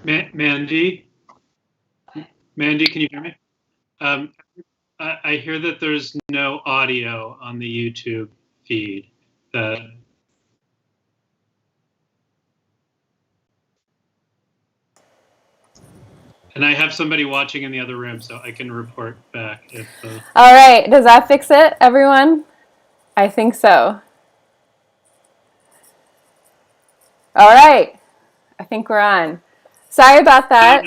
Mandy, can you hear me? I hear that there's no audio on the YouTube feed. And I have somebody watching in the other room, so I can report back if. All right, does that fix it, everyone? I think so. All right, I think we're on. Sorry about that.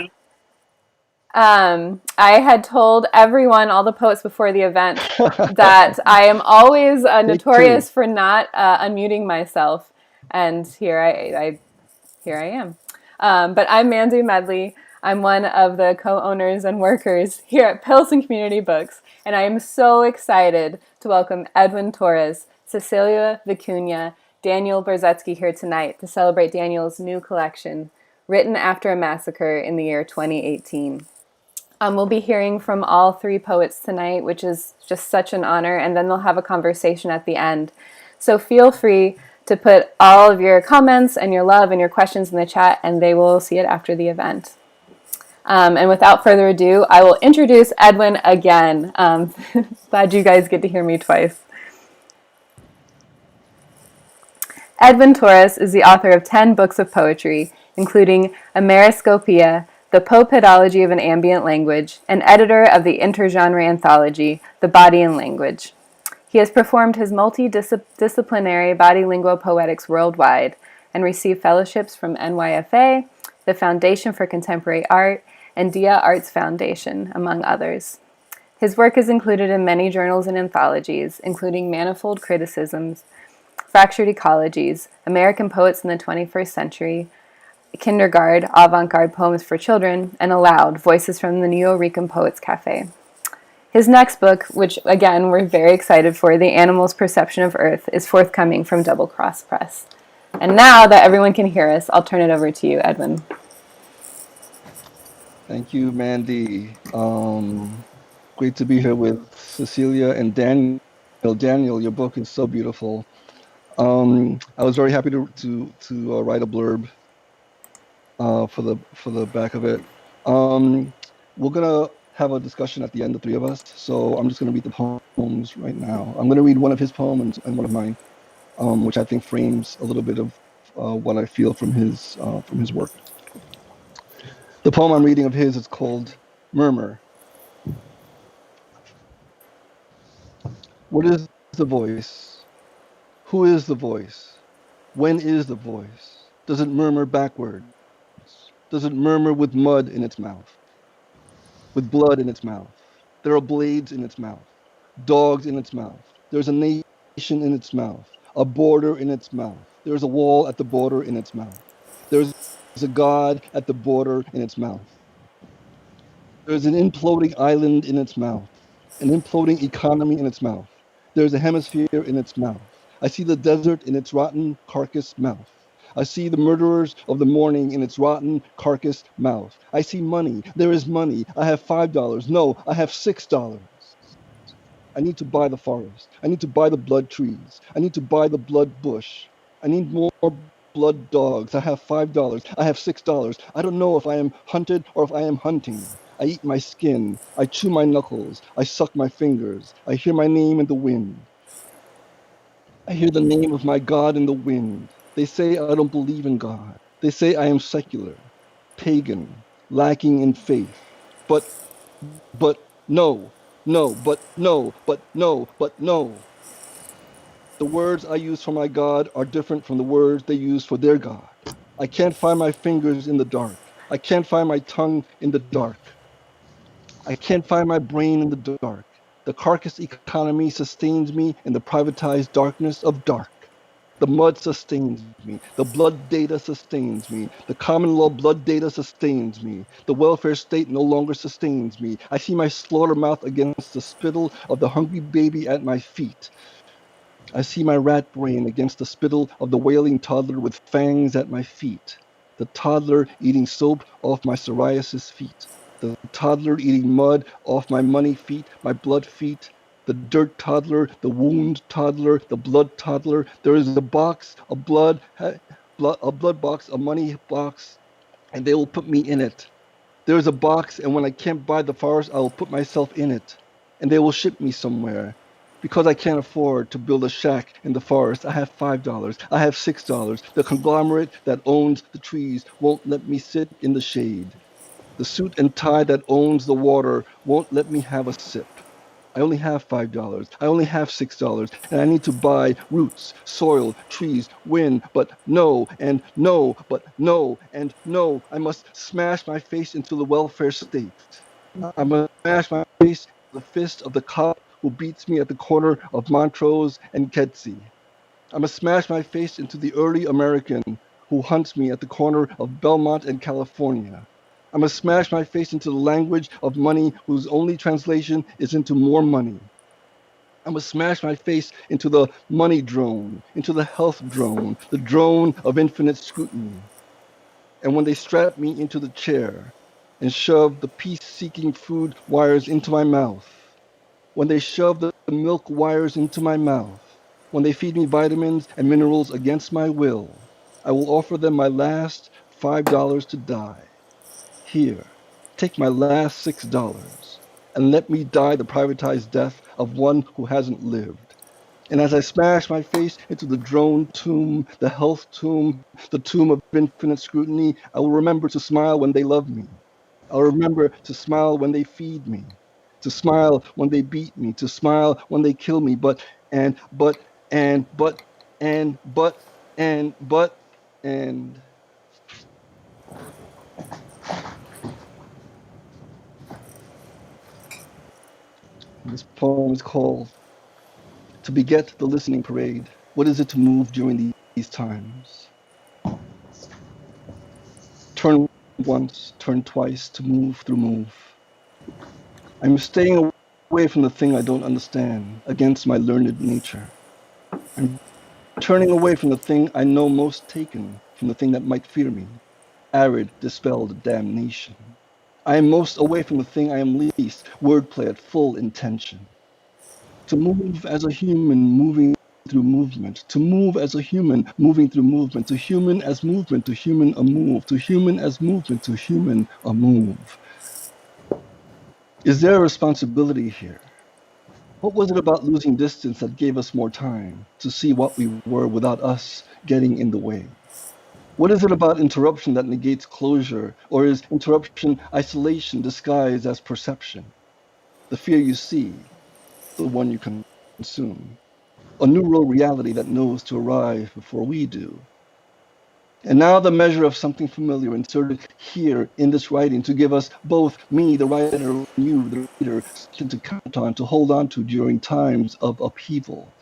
I had told everyone, all the poets before the event, that I am always notorious for not unmuting myself, and here I am. But I'm Mandy Medley. I'm one of the co-owners and workers here at Pilsen Community Books, and I am so excited to welcome Edwin Torres, Cecilia Vicuña, Daniel Borzutzky here tonight to celebrate Daniel's new collection, Written After a Massacre in the year 2018. We'll be hearing from all three poets tonight, which is just such an honor, and then they'll have a conversation at the end. So feel free to put all of your comments and your love and your questions in the chat, and they will see it after the event. And without further ado, I will introduce Edwin again. Glad you guys get to hear me twice. Edwin Torres is the author of 10 books of poetry, including Ameriscopia, The Popedology of an Ambient Language, and editor of the intergenre anthology, The Body and Language. He has performed his multidisciplinary bodylingual poetics worldwide and received fellowships from NYFA, the Foundation for Contemporary Art, and Dia Arts Foundation, among others. His work is included in many journals and anthologies, including Manifold Criticisms, Fractured Ecologies, American Poets in the 21st Century, Kindergarten, Avant-Garde Poems for Children, and Aloud, Voices from the Neo-Rican Poets Cafe. His next book, which again we're very excited for, The Animal's Perception of Earth, is forthcoming from Double Cross Press. And now that everyone can hear us, I'll turn it over to you, Edwin. Thank you, Mandy. Great to be here with Cecilia and Daniel. Daniel, your book is so beautiful. I was very happy to write a blurb for the back of it. We're gonna have a discussion at the end, the three of us. So I'm just gonna read the poems right now. I'm gonna read one of his poems and one of mine, which I think frames a little bit of what I feel from his work. The poem I'm reading of his is called Murmur. What is the voice? Who is the voice? When is the voice? Does it murmur backward? Does it murmur with mud in its mouth? With blood in its mouth? There are blades in its mouth, dogs in its mouth. There's a nation in its mouth, a border in its mouth. There's a wall at the border in its mouth. There's a god at the border in its mouth. There's an imploding island in its mouth, an imploding economy in its mouth. There's a hemisphere in its mouth. I see the desert in its rotten carcass mouth. I see the murderers of the morning in its rotten carcass mouth. I see money. There is money. I have $5. No, I have $6. I need to buy the forest. I need to buy the blood trees. I need to buy the blood bush. I need more blood dogs. I have $5. I have $6. I don't know if I am hunted or if I am hunting. I eat my skin. I chew my knuckles. I suck my fingers. I hear my name in the wind. I hear the name of my God in the wind. They say I don't believe in God. They say I am secular, pagan, lacking in faith. But no. The words I use for my God are different from the words they use for their God. I can't find my fingers in the dark. I can't find my tongue in the dark. I can't find my brain in the dark. The carcass economy sustains me in the privatized darkness of dark. The mud sustains me. The blood data sustains me. The common law blood data sustains me. The welfare state no longer sustains me. I see my slaughter mouth against the spittle of the hungry baby at my feet. I see my rat brain against the spittle of the wailing toddler with fangs at my feet. the toddler eating soap off my psoriasis feet, the toddler eating mud off my money feet, my blood feet, the dirt toddler, the wound toddler, the blood toddler. There is a box, a blood box, a money box, and they will put me in it. There is a box, and when I can't buy the forest, I will put myself in it, and they will ship me somewhere. Because I can't afford to build a shack in the forest, I have $5, I have $6. The conglomerate that owns the trees won't let me sit in the shade. The suit and tie that owns the water won't let me have a sip. I only have $5. I only have $6, and I need to buy roots, soil, trees, wind, but no, and no, but no, and no. I must smash my face into the welfare state. I must smash my face into the fist of the cop who beats me at the corner of Montrose and Kedzie. I must smash my face into the early American who hunts me at the corner of Belmont and California. I must smash my face into the language of money whose only translation is into more money. I must smash my face into the money drone, into the health drone, the drone of infinite scrutiny. And when they strap me into the chair and shove the peace-seeking food wires into my mouth, when they shove the milk wires into my mouth, when they feed me vitamins and minerals against my will, I will offer them my last $5 to die. Here, take my last $6 and let me die the privatized death of one who hasn't lived. And as I smash my face into the drone tomb, the health tomb, the tomb of infinite scrutiny, I will remember to smile when they love me. I'll remember to smile when they feed me, to smile when they beat me, to smile when they kill me, but, and, but, and, but, and, but, and, but, and. This poem is called To Beget the Listening Parade. What is it to move during these times? Turn once, turn twice, to move through move. I'm staying away from the thing I don't understand, against my learned nature. I'm turning away from the thing I know most taken, from the thing that might fear me, arid, dispelled damnation. I am most away from the thing I am least, wordplay at full intention. To move as a human moving through movement, to move as a human moving through movement, to human as movement, to human a move, to human as movement, to human a move. Is there a responsibility here? What was it about losing distance that gave us more time to see what we were without us getting in the way? What is it about interruption that negates closure, or is interruption isolation disguised as perception? The fear you see, the one you consume. A neural reality that knows to arrive before we do. And now the measure of something familiar inserted here in this writing to give us both, me, the writer, and you, the reader, something to count on, to hold on to during times of upheaval.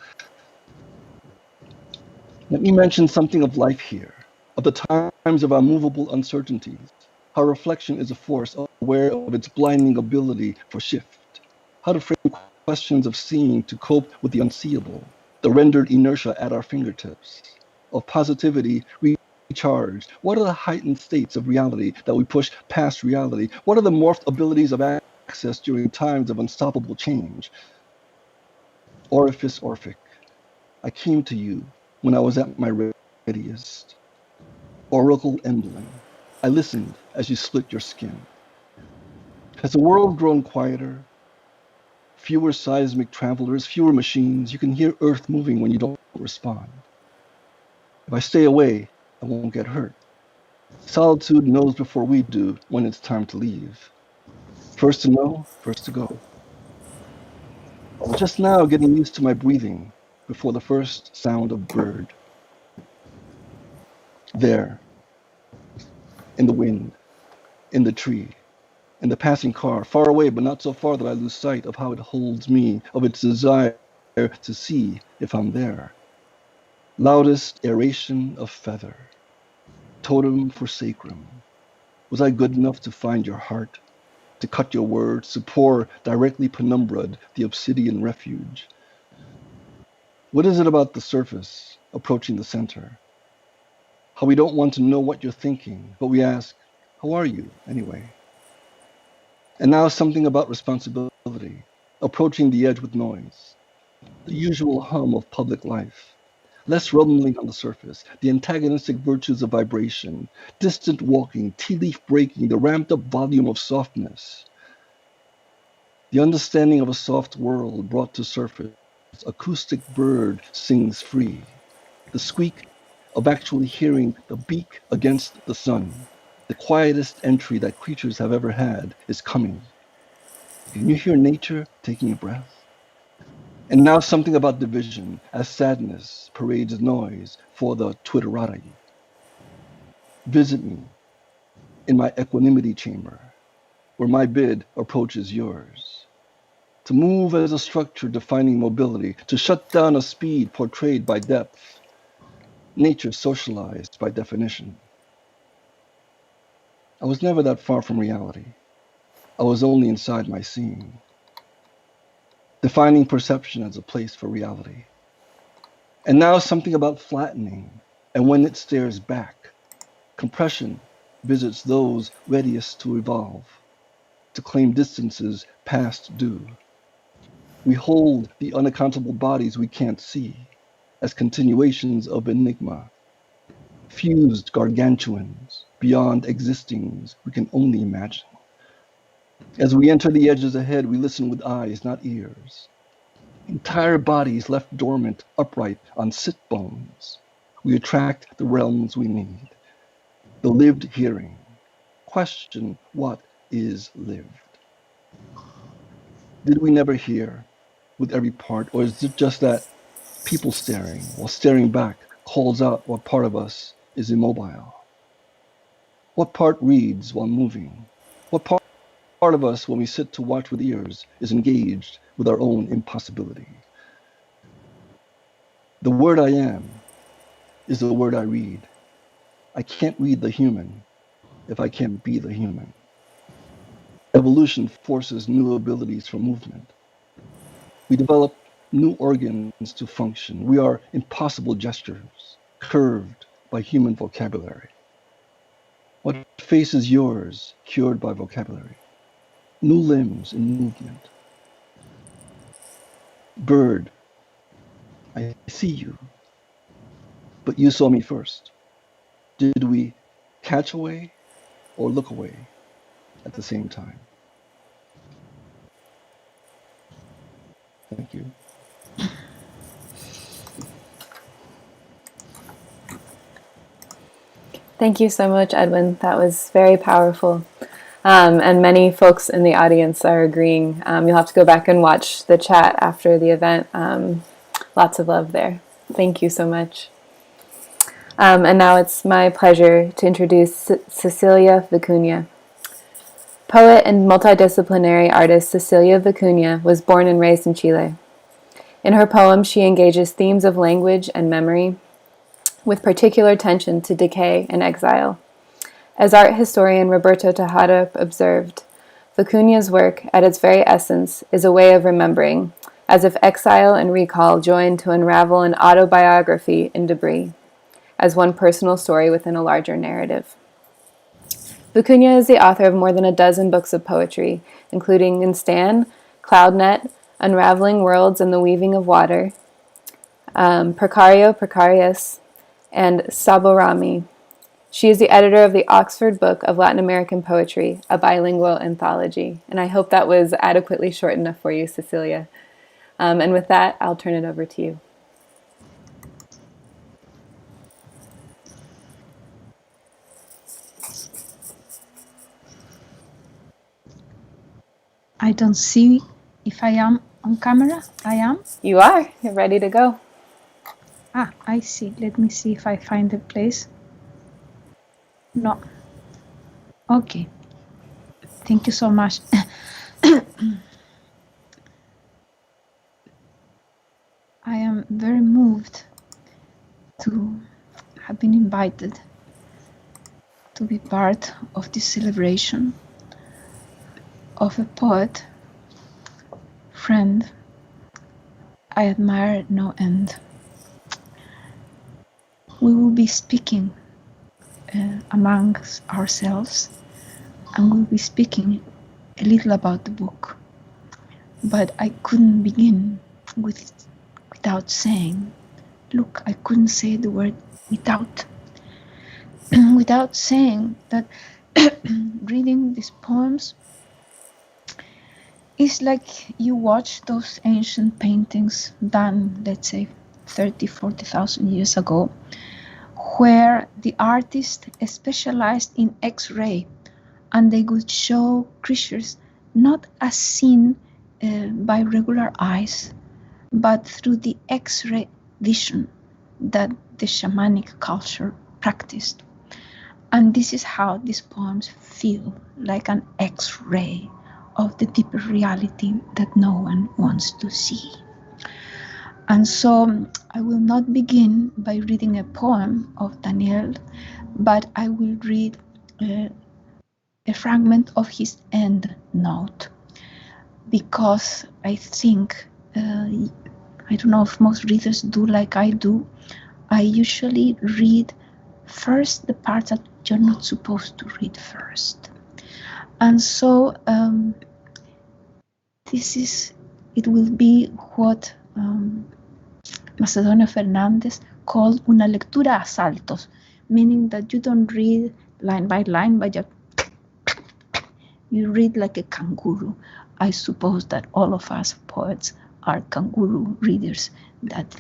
Let me mention something of life here, of the times of our movable uncertainties, how reflection is a force aware of its blinding ability for shift, how to frame questions of seeing to cope with the unseeable, the rendered inertia at our fingertips, of positivity recharged. What are the heightened states of reality that we push past reality? What are the morphed abilities of access during times of unstoppable change? Orifice Orphic, I came to you when I was at my readiest. Oracle emblem, I listened as you split your skin. Has the world grown quieter? Fewer seismic travelers, fewer machines. You can hear Earth moving when you don't respond. If I stay away, I won't get hurt. Solitude knows before we do when it's time to leave. First to know, first to go. I was just now getting used to my breathing before the first sound of bird. There, in the wind, in the tree, in the passing car, far away but not so far that I lose sight of how it holds me, of its desire to see if I'm there. Loudest aeration of feather, totem for sacrum. Was I good enough to find your heart, to cut your words, to pour directly penumbra'd the obsidian refuge? What is it about the surface approaching the center? how we don't want to know what you're thinking, but we ask, how are you anyway? And now something about responsibility, approaching the edge with noise, the usual hum of public life, less rumbling on the surface, the antagonistic virtues of vibration, distant walking, tea leaf breaking, the ramped up volume of softness, the understanding of a soft world brought to surface, acoustic bird sings free, the squeak of actually hearing the beak against the sun, the quietest entry that creatures have ever had is coming. Can you hear nature taking a breath? And now something about division, as sadness parades noise for the Twitterati. Visit me in my equanimity chamber, where my bid approaches yours. To move as a structure defining mobility, to shut down a speed portrayed by depth, nature socialized by definition. I was never that far from reality. I was only inside my seeing, defining perception as a place for reality. And now something about flattening, and when it stares back, compression visits those readiest to evolve, to claim distances past due. We hold the unaccountable bodies we can't see as continuations of enigma, fused gargantuans beyond existings we can only imagine. As we enter the edges ahead, we listen with eyes, not ears. Entire bodies left dormant, upright on sit bones. We attract the realms we need. The lived hearing. Question what is lived. Did we never hear with every part, or is it just that people staring, while staring back, calls out what part of us is immobile? What part reads while moving? What part of us, when we sit to watch with ears, is engaged with our own impossibility? The word I am is the word I read. I can't read the human if I can't be the human. Evolution forces new abilities for movement. We develop new organs to function. We are impossible gestures, curved by human vocabulary. What face is yours, cured by vocabulary? New limbs in movement. Bird, I see you, but you saw me first. Did we catch away or look away at the same time? Thank you. Thank you so much, Edwin. That was very powerful. And many folks in the audience are agreeing. You'll have to go back and watch the chat after the event. Lots of love there. Thank you so much. And now it's my pleasure to introduce Cecilia Vicuña. Poet and multidisciplinary artist Cecilia Vicuña was born and raised in Chile. In her poems, she engages themes of language and memory, with particular attention to decay and exile. As art historian Roberto Tejada observed, Vicuña's work, at its very essence, is a way of remembering, as if exile and recall join to unravel an autobiography in debris, as one personal story within a larger narrative. Vicuña is the author of more than a dozen books of poetry, including In Stan, Cloudnet, Unraveling Worlds and the Weaving of Water, Precario Precarious, and Saborami. She is the editor of the Oxford Book of Latin American Poetry, a bilingual anthology. And I hope that was adequately short enough for you, Cecilia. And with that, I'll turn it over to you. I don't see if I am on camera. I am? You are. You're ready to go. Ah, I see. Let me see if I find the place. No. Okay. Thank you so much. I am very moved to have been invited to be part of this celebration of a poet, friend I admire no end. We will be speaking amongst ourselves, and we'll be speaking a little about the book. But I couldn't begin without saying, look, I couldn't say the word without, without saying that reading these poems is like you watch those ancient paintings done, let's say, 30, 40,000 years ago, where the artist specialized in X-ray, and they would show creatures not as seen by regular eyes, but through the X-ray vision that the shamanic culture practiced. And this is how these poems feel, like an X-ray of the deeper reality that no one wants to see. And so I will not begin by reading a poem of Daniel, but I will read a fragment of his end note, because I think, I don't know if most readers do like I do, I usually read first the parts that you're not supposed to read first. And so it will be what Macedonio Fernandez called una lectura a saltos, meaning that you don't read line by line, but you read like a kangaroo. I suppose that all of us poets are kangaroo readers that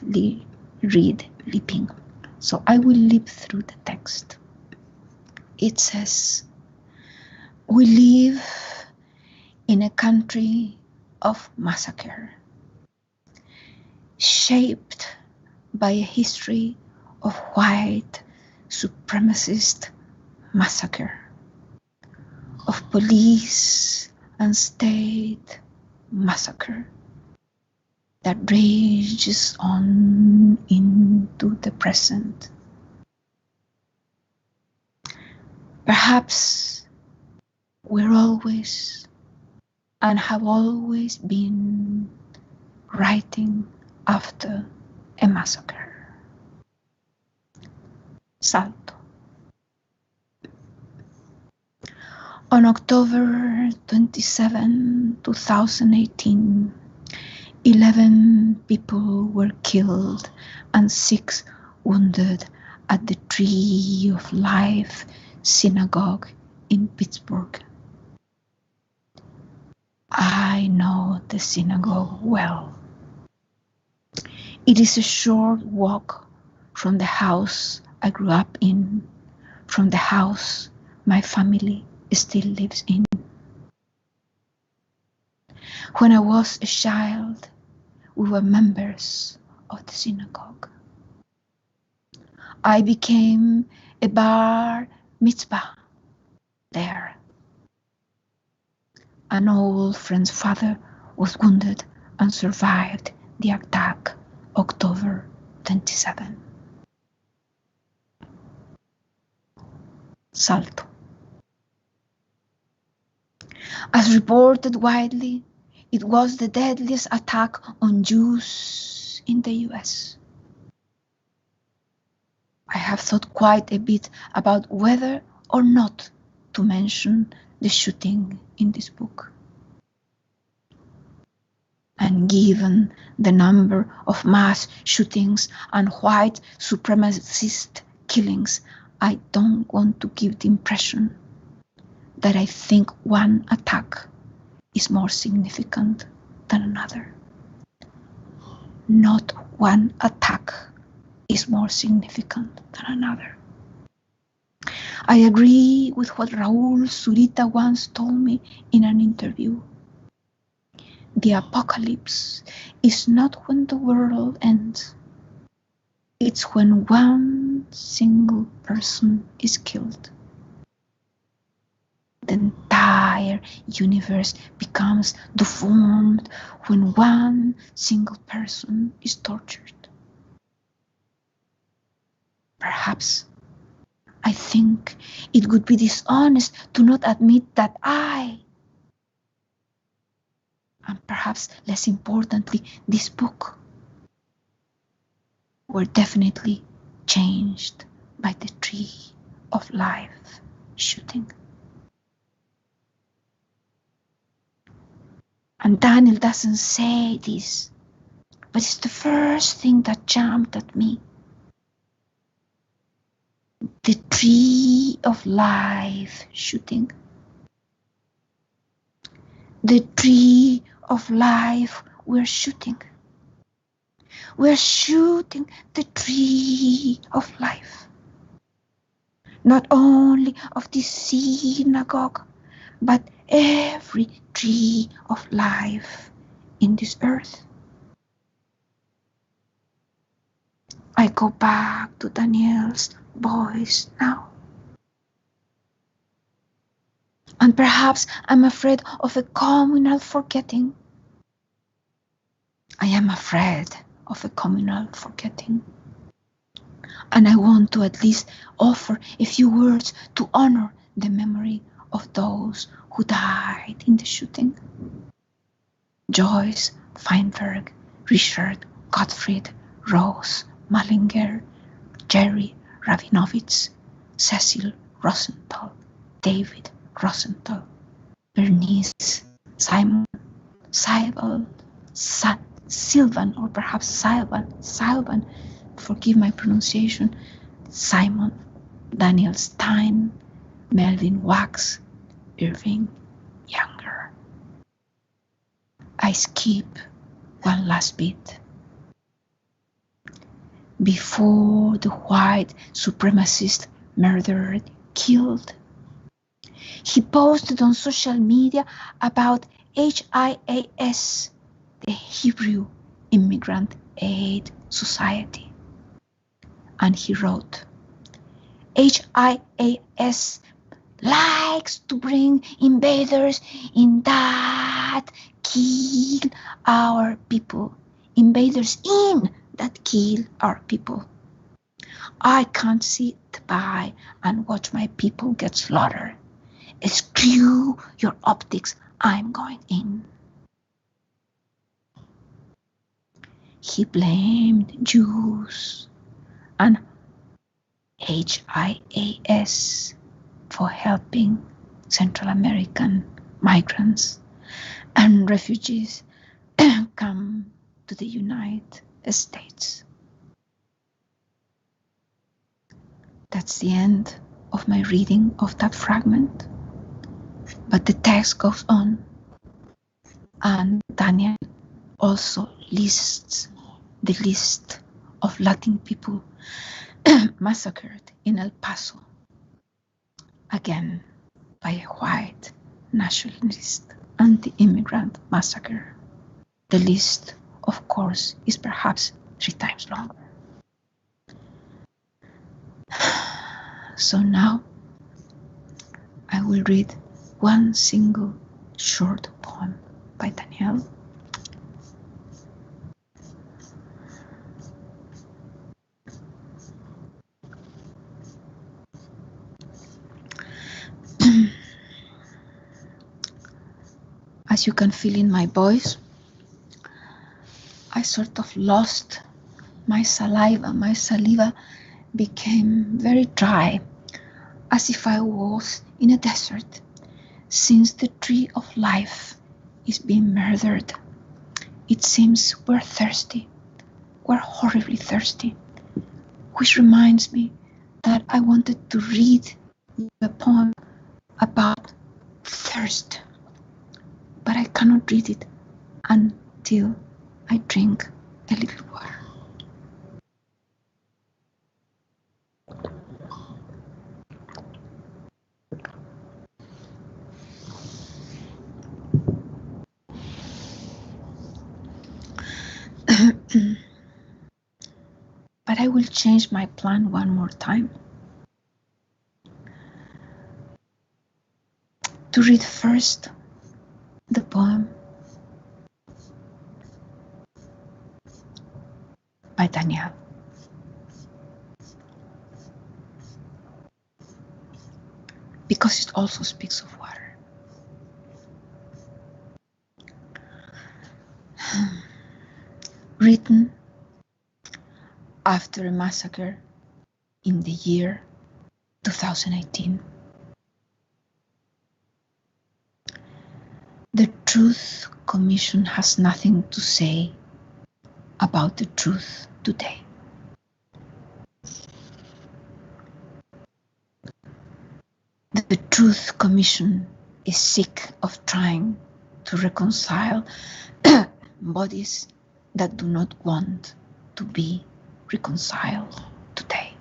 read leaping. So I will leap through the text. It says, we live in a country of massacre, shaped by a history of white supremacist massacre, of police and state massacre that rages on into the present. Perhaps we're always and have always been writing after a massacre. Salto. On October 27, 2018, 11 people were killed and 6 wounded at the Tree of Life synagogue in Pittsburgh. I know the synagogue well. It is a short walk from the house I grew up in, from the house my family still lives in. When I was a child, we were members of the synagogue. I became a bar mitzvah there. An old friend's father was wounded and survived the attack October 27. Salto. As reported widely, it was the deadliest attack on Jews in the US. I have thought quite a bit about whether or not to mention the shooting in this book. And given the number of mass shootings and white supremacist killings, I don't want to give the impression that I think one attack is more significant than another. Not one attack is more significant than another. I agree with what Raúl Zurita once told me in an interview. The apocalypse is not when the world ends. It's when one single person is killed. The entire universe becomes deformed when one single person is tortured. Perhaps I think it would be dishonest to not admit that I, and perhaps less importantly, this book, were definitely changed by the Tree of life shooting. And Daniel doesn't say this, but it's the first thing that jumped at me. The tree of life shooting. The tree of life we're shooting. We're shooting the tree of life. Not only of this synagogue, but every tree of life in this earth. I go back to Daniel's voice now. And perhaps I'm afraid of a communal forgetting. I am afraid of a communal forgetting. And I want to at least offer a few words to honor the memory of those who died in the shooting. Joyce Feinberg, Richard Gottfried, Rose Mallinger, Jerry Rabinovitz, Cecil Rosenthal, David Rosenthal, Bernice Simon, Sylvan, Sylvan, or perhaps Sylvan, forgive my pronunciation, Simon, Daniel Stein, Melvin Wax, Irving Younger. I skip one last bit. Before the white supremacist murdered, killed, he posted on social media about HIAS, the Hebrew Immigrant Aid Society. And he wrote, HIAS likes to bring invaders in that kill our people. Invaders in that kill our people. I can't sit by and watch my people get slaughtered. Screw your optics, I'm going in. He blamed Jews and HIAS for helping Central American migrants and refugees come to the United States. That's the end of my reading of that fragment. But the text goes on, and Daniel also lists the list of Latin people massacred in El Paso, again by a white nationalist anti-immigrant massacre. The list, of course, is perhaps 3 times longer. So now I will read one single short poem by Daniel. As you can feel in my voice, I sort of lost my saliva. My saliva became very dry, as if I was in a desert, since the tree of life is being murdered. It seems we're thirsty. We're horribly thirsty, which reminds me that I wanted to read a poem about thirst, but I cannot read it until I drink a little water. But I will change my plan one more time. To read first the poem by Daniel. Because it also speaks of water. Written after a massacre in the year 2018. The Truth Commission has nothing to say about the truth today. The Truth Commission is sick of trying to reconcile bodies that do not want to be reconciled today.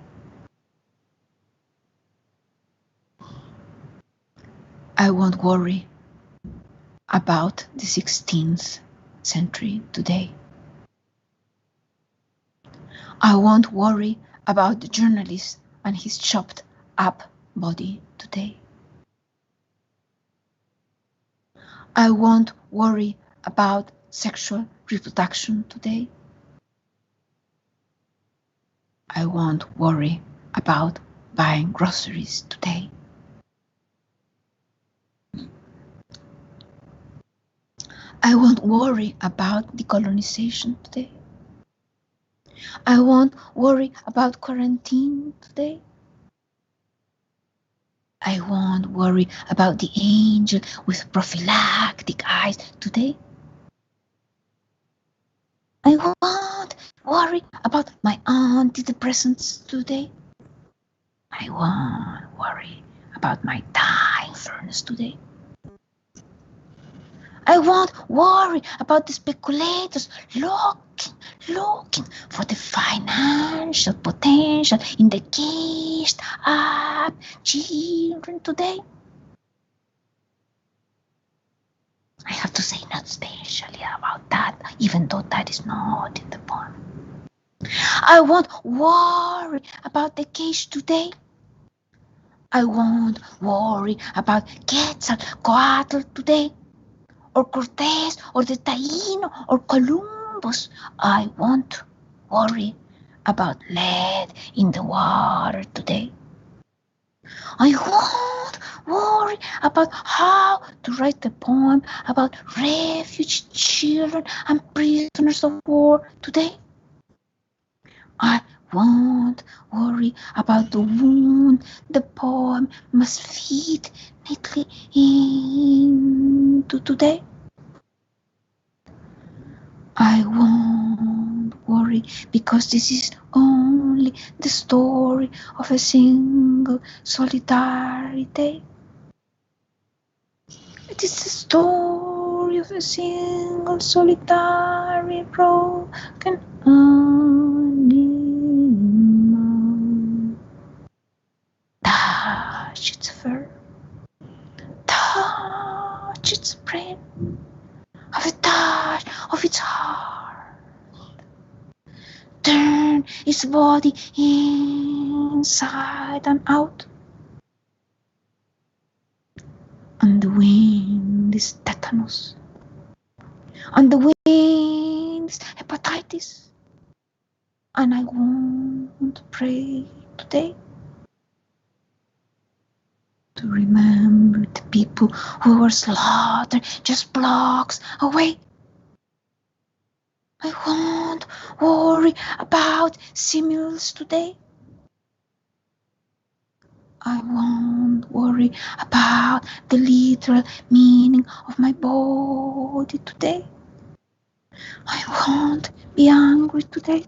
I won't worry about the 16th century today. I won't worry about the journalist and his chopped up body today. I won't worry about sexual reproduction today. I won't worry about buying groceries today. I won't worry about decolonization today. I won't worry about quarantine today. I won't worry about the angel with prophylactic eyes today. I won't worry about my antidepressants today. I won't worry about my dying furnace today. I won't worry about the speculators looking for the financial potential in the caged up children today. I have to say not especially about that, even though that is not in the poem. I won't worry about the cage today. I won't worry about Quetzalcoatl today, or Cortés, or the Taino, or Columbus. I won't worry about lead in the water today. I won't worry about how to write the poem about refugee children and prisoners of war today. I won't worry about the wound the poem must feed neatly into today. I won't worry because this is only the story of a single solitary day. It is the story of a single solitary broken animal. Touch its fur, touch its brain, have a touch of its heart. Turn its body inside and out. And the wind is tetanus. And the wind is hepatitis. And I won't pray today to remember the people who were slaughtered just blocks away. I won't worry about similes today. I won't worry about the literal meaning of my body today. I won't be angry today.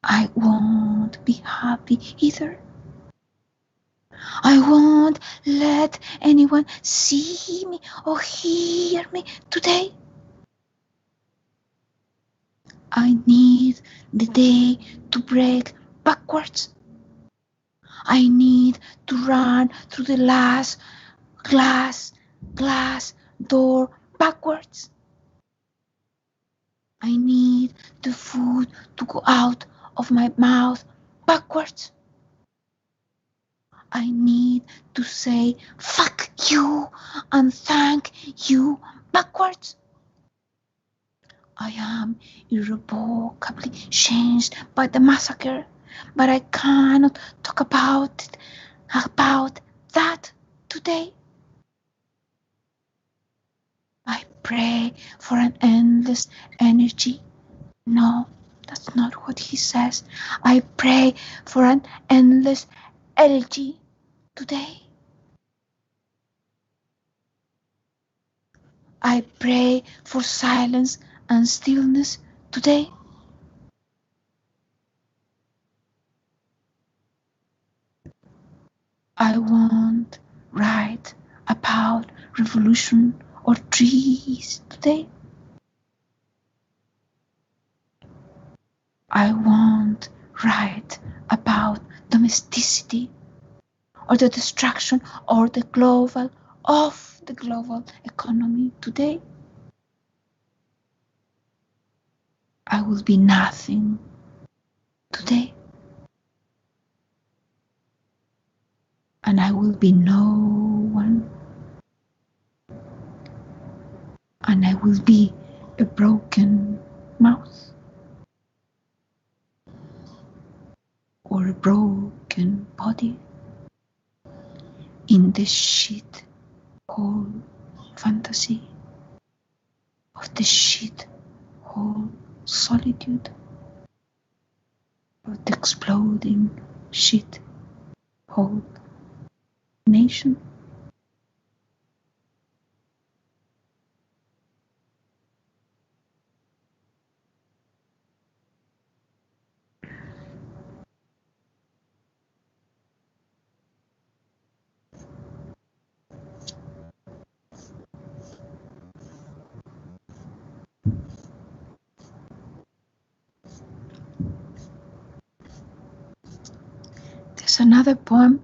I won't be happy either. I won't let anyone see me or hear me today. I need the day to break backwards. I need to run through the last glass door backwards. I need the food to go out of my mouth backwards. I need to say fuck you and thank you backwards. I am irrevocably changed by the massacre, but I cannot talk about that today. I pray for an endless energy. No, That's not what he says. I pray for an endless elegy today. I pray for silence and stillness today. I won't write about revolution or trees today. I won't write about domesticity or the destruction or the global economy today. I will be nothing today. And I will be no one. And I will be a broken mouth. Or a broken body in the shit hole fantasy of the shit hole solitude of the exploding shit hole nation. There's another poem.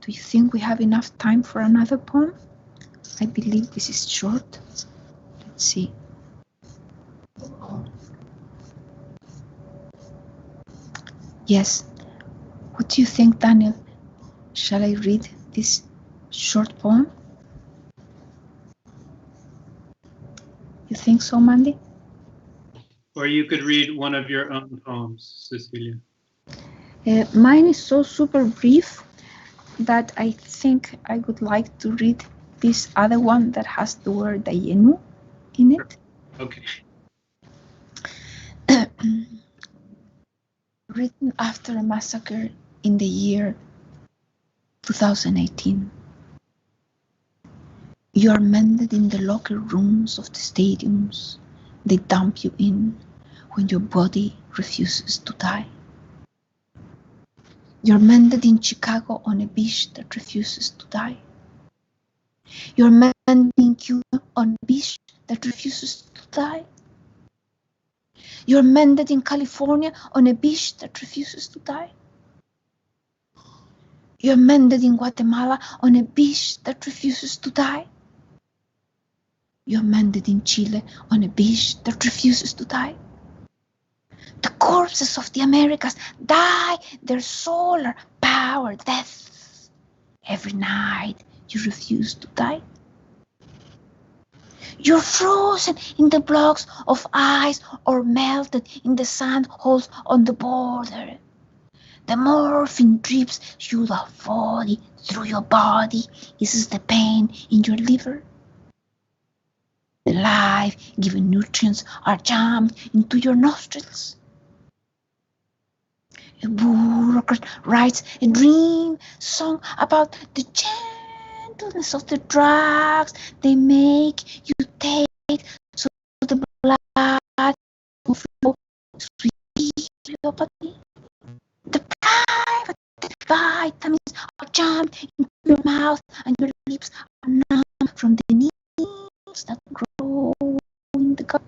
Do you think we have enough time for another poem? I believe this is short. Let's see. Yes. What do you think, Daniel? Shall I read this short poem? You think so, Mandy? Or you could read one of your own poems, Cecilia. Mine is so super brief that I think I would like to read this other one that has the word Dayenu in it. Okay. Written after a massacre in the year 2018. You are mended in the locker rooms of the stadiums they dump you in when your body refuses to die. You're mended in Chicago on a beach that refuses to die. You're mended in Cuba on a beach that refuses to die. You're mended in California on a beach that refuses to die. You're mended in Guatemala on a beach that refuses to die. You're mended in Chile on a beach that refuses to die. The corpses of the Americas die their solar power deaths. Every night you refuse to die. You're frozen in the blocks of ice or melted in the sand holes on the border. The morphine drips you the body through your body, eases the pain in your liver. The life-giving nutrients are jammed into your nostrils. A bureaucrat writes a dream song about the gentleness of the drugs they make you take, so the blood will flow sweetly to your body. The private vitamins are jammed into your mouth, and your lips are numb from the needles that grow in the gut.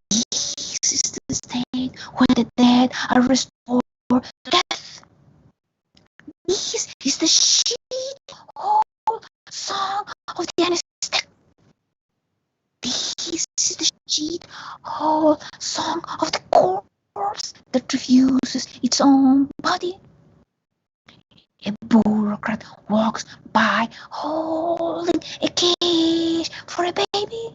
This is the state where the dead are restored to death. This is the shit whole song of the anesthetic. This is the shit whole song of the corpse that refuses its own body. A bureaucrat walks by holding a cage for a baby.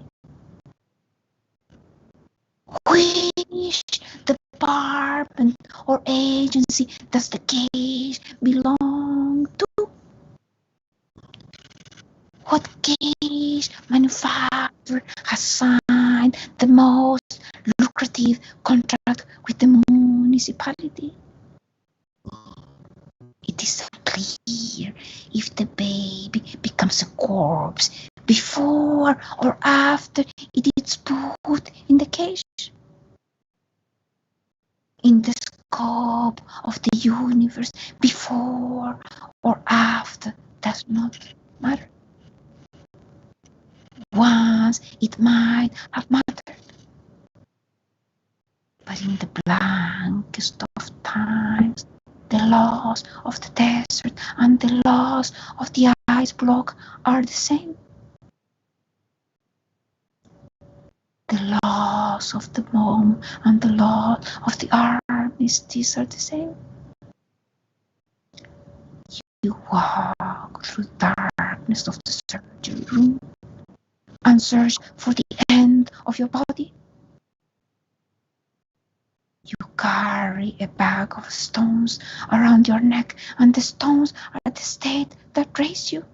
Which department or agency does the cage belong to? What cage manufacturer has signed the most lucrative collective contract with the municipality. It is unclear if the baby becomes a corpse before or after it is put in the cage. In the scope of the universe, before or after does not matter. Once it might have mattered, but in the blankest of times, the laws of the desert and the laws of the ice block are the same. The laws of the bomb and the laws of the armistice are the same. You walk through the darkness of the surgery room and search for the end of your body. You carry a bag of stones around your neck, and the stones are the state that raised you.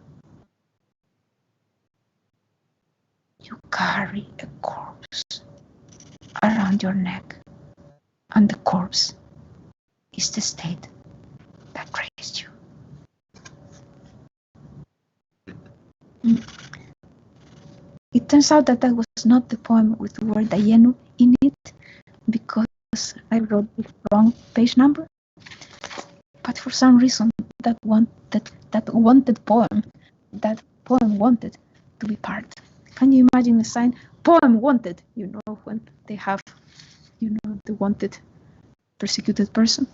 You carry a corpse around your neck, and the corpse is the state that raised you. It turns out that was not the poem with the word Dayenu in it, because I wrote the wrong page number. But for some reason, that poem wanted to be part. Can you imagine the sign, poem wanted? You know, when they have, the wanted persecuted person,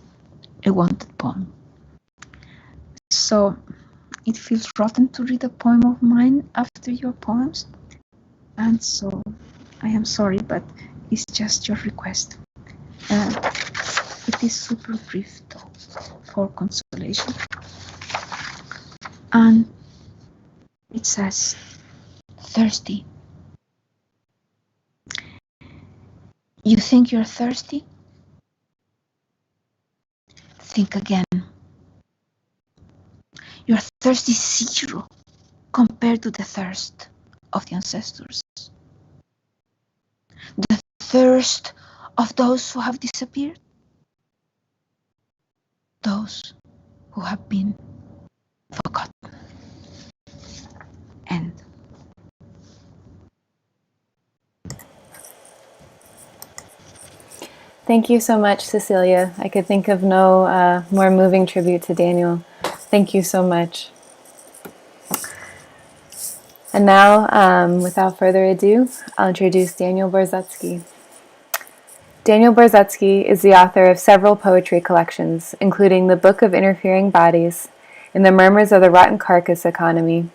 a wanted poem. So it feels rotten to read a poem of mine after your poems. And so I am sorry, but it's just your request. It is super brief though, for consolation. And it says, thirsty. You think you're thirsty? Think again. Your thirst is zero compared to the thirst of the ancestors. The thirst of those who have disappeared. Those who have been forgotten. End. Thank you so much, Cecilia. I could think of no more moving tribute to Daniel. Thank you so much. And now, without further ado, I'll introduce Daniel Borzutzky. Daniel Borzutzky is the author of several poetry collections, including The Book of Interfering Bodies, In the Murmurs of the Rotten Carcass Economy,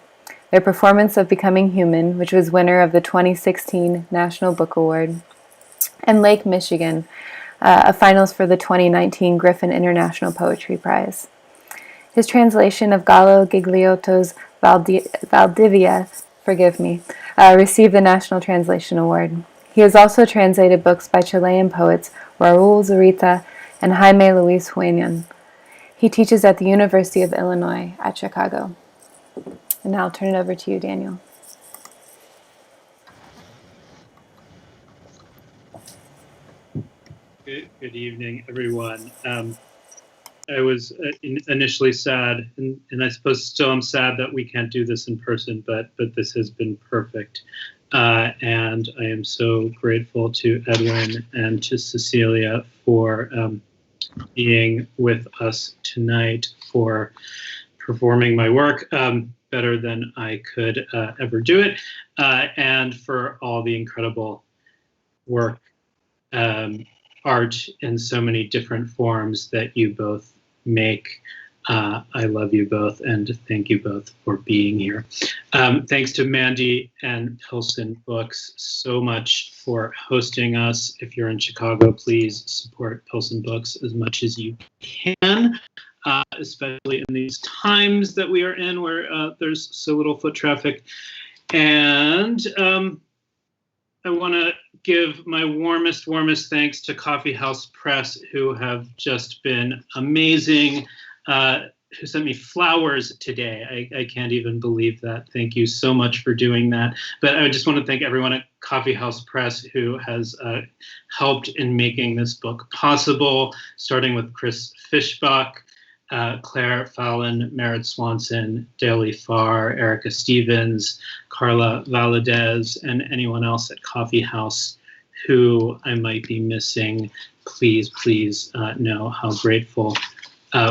Their Performance of Becoming Human, which was winner of the 2016 National Book Award, and Lake Michigan, a finalist for the 2019 Griffin International Poetry Prize. His translation of Gallo Gigliotto's Valdivia, received the National Translation Award. He has also translated books by Chilean poets Raúl Zurita and Jaime Luis Hueñan. He teaches at the University of Illinois at Chicago. And now I'll turn it over to you, Daniel. Good evening, everyone. I was initially sad, and I suppose still I'm sad that we can't do this in person, but this has been perfect. And I am so grateful to Edwin and to Cecilia for being with us tonight, for performing my work better than I could ever do it, and for all the incredible work, art in so many different forms that you both make. I love you both, and thank you both for being here. Thanks to Mandy and Pilsen Books so much for hosting us. If you're in Chicago, please support Pilsen Books as much as you can, especially in these times that we are in where there's so little foot traffic. And I want to give my warmest thanks to Coffee House Press, who have just been amazing. who sent me flowers today. I can't even believe that. Thank you so much for doing that. But I just want to thank everyone at Coffee House Press who has helped in making this book possible, starting with Chris Fishbach, Claire Fallon, Merritt Swanson, Daly Farr, Erica Stevens, Carla Valadez, and anyone else at Coffee House who I might be missing. Please know how grateful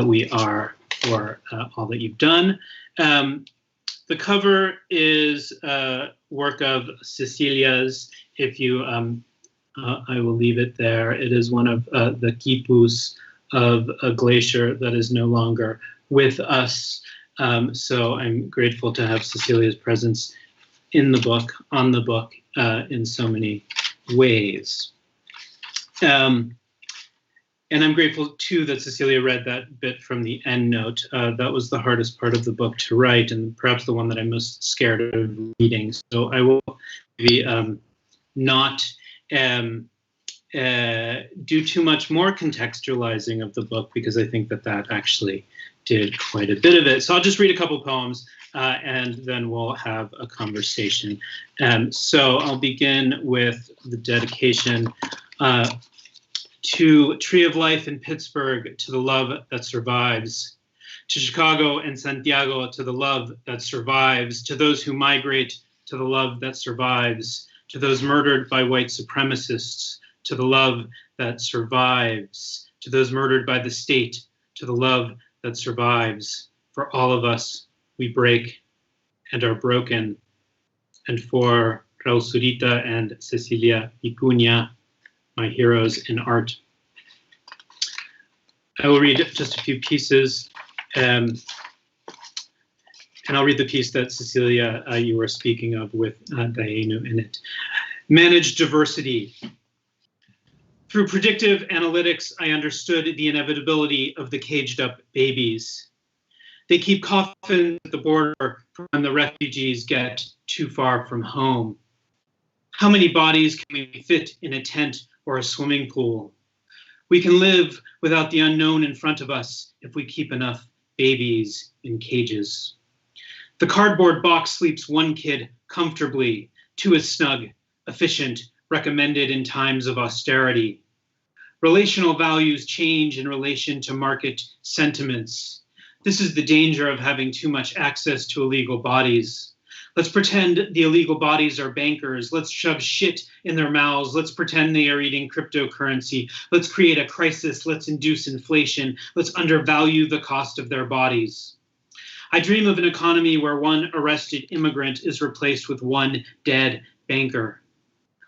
we are for all that you've done. The cover is a work of Cecilia's. If you, I will leave it there. It is one of the quipus of a glacier that is no longer with us. So I'm grateful to have Cecilia's presence in the book, on the book, in so many ways. And I'm grateful, too, that Cecilia read that bit from the end note. That was the hardest part of the book to write, and perhaps the one that I'm most scared of reading. So I will maybe not do too much more contextualizing of the book, because I think that actually did quite a bit of it. So I'll just read a couple poems, and then we'll have a conversation. So I'll begin with the dedication to Tree of Life in Pittsburgh, to the love that survives. To Chicago and Santiago, to the love that survives. To those who migrate, to the love that survives. To those murdered by white supremacists, to the love that survives. To those murdered by the state, to the love that survives. For all of us, we break and are broken. And for Raul Zurita and Cecilia Vicuña, my heroes in art. I will read just a few pieces, and I'll read the piece that Cecilia, you were speaking of with Dainu in it. Manage diversity. Through predictive analytics, I understood the inevitability of the caged up babies. They keep coffins at the border when the refugees get too far from home. How many bodies can we fit in a tent or a swimming pool? We can live without the unknown in front of us if we keep enough babies in cages. The cardboard box sleeps one kid comfortably, two is snug, efficient, recommended in times of austerity. Relational values change in relation to market sentiments. This is the danger of having too much access to illegal bodies. Let's pretend the illegal bodies are bankers. Let's shove shit in their mouths. Let's pretend they are eating cryptocurrency. Let's create a crisis. Let's induce inflation. Let's undervalue the cost of their bodies. I dream of an economy where one arrested immigrant is replaced with one dead banker.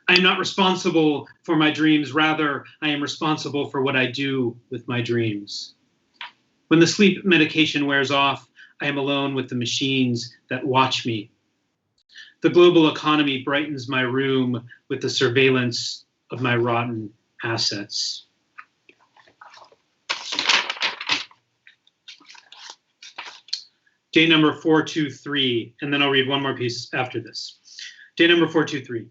I am not responsible for my dreams. Rather, I am responsible for what I do with my dreams. When the sleep medication wears off, I am alone with the machines that watch me. The global economy brightens my room with the surveillance of my rotten assets. Day number 423, and then I'll read one more piece after this. Day number 423.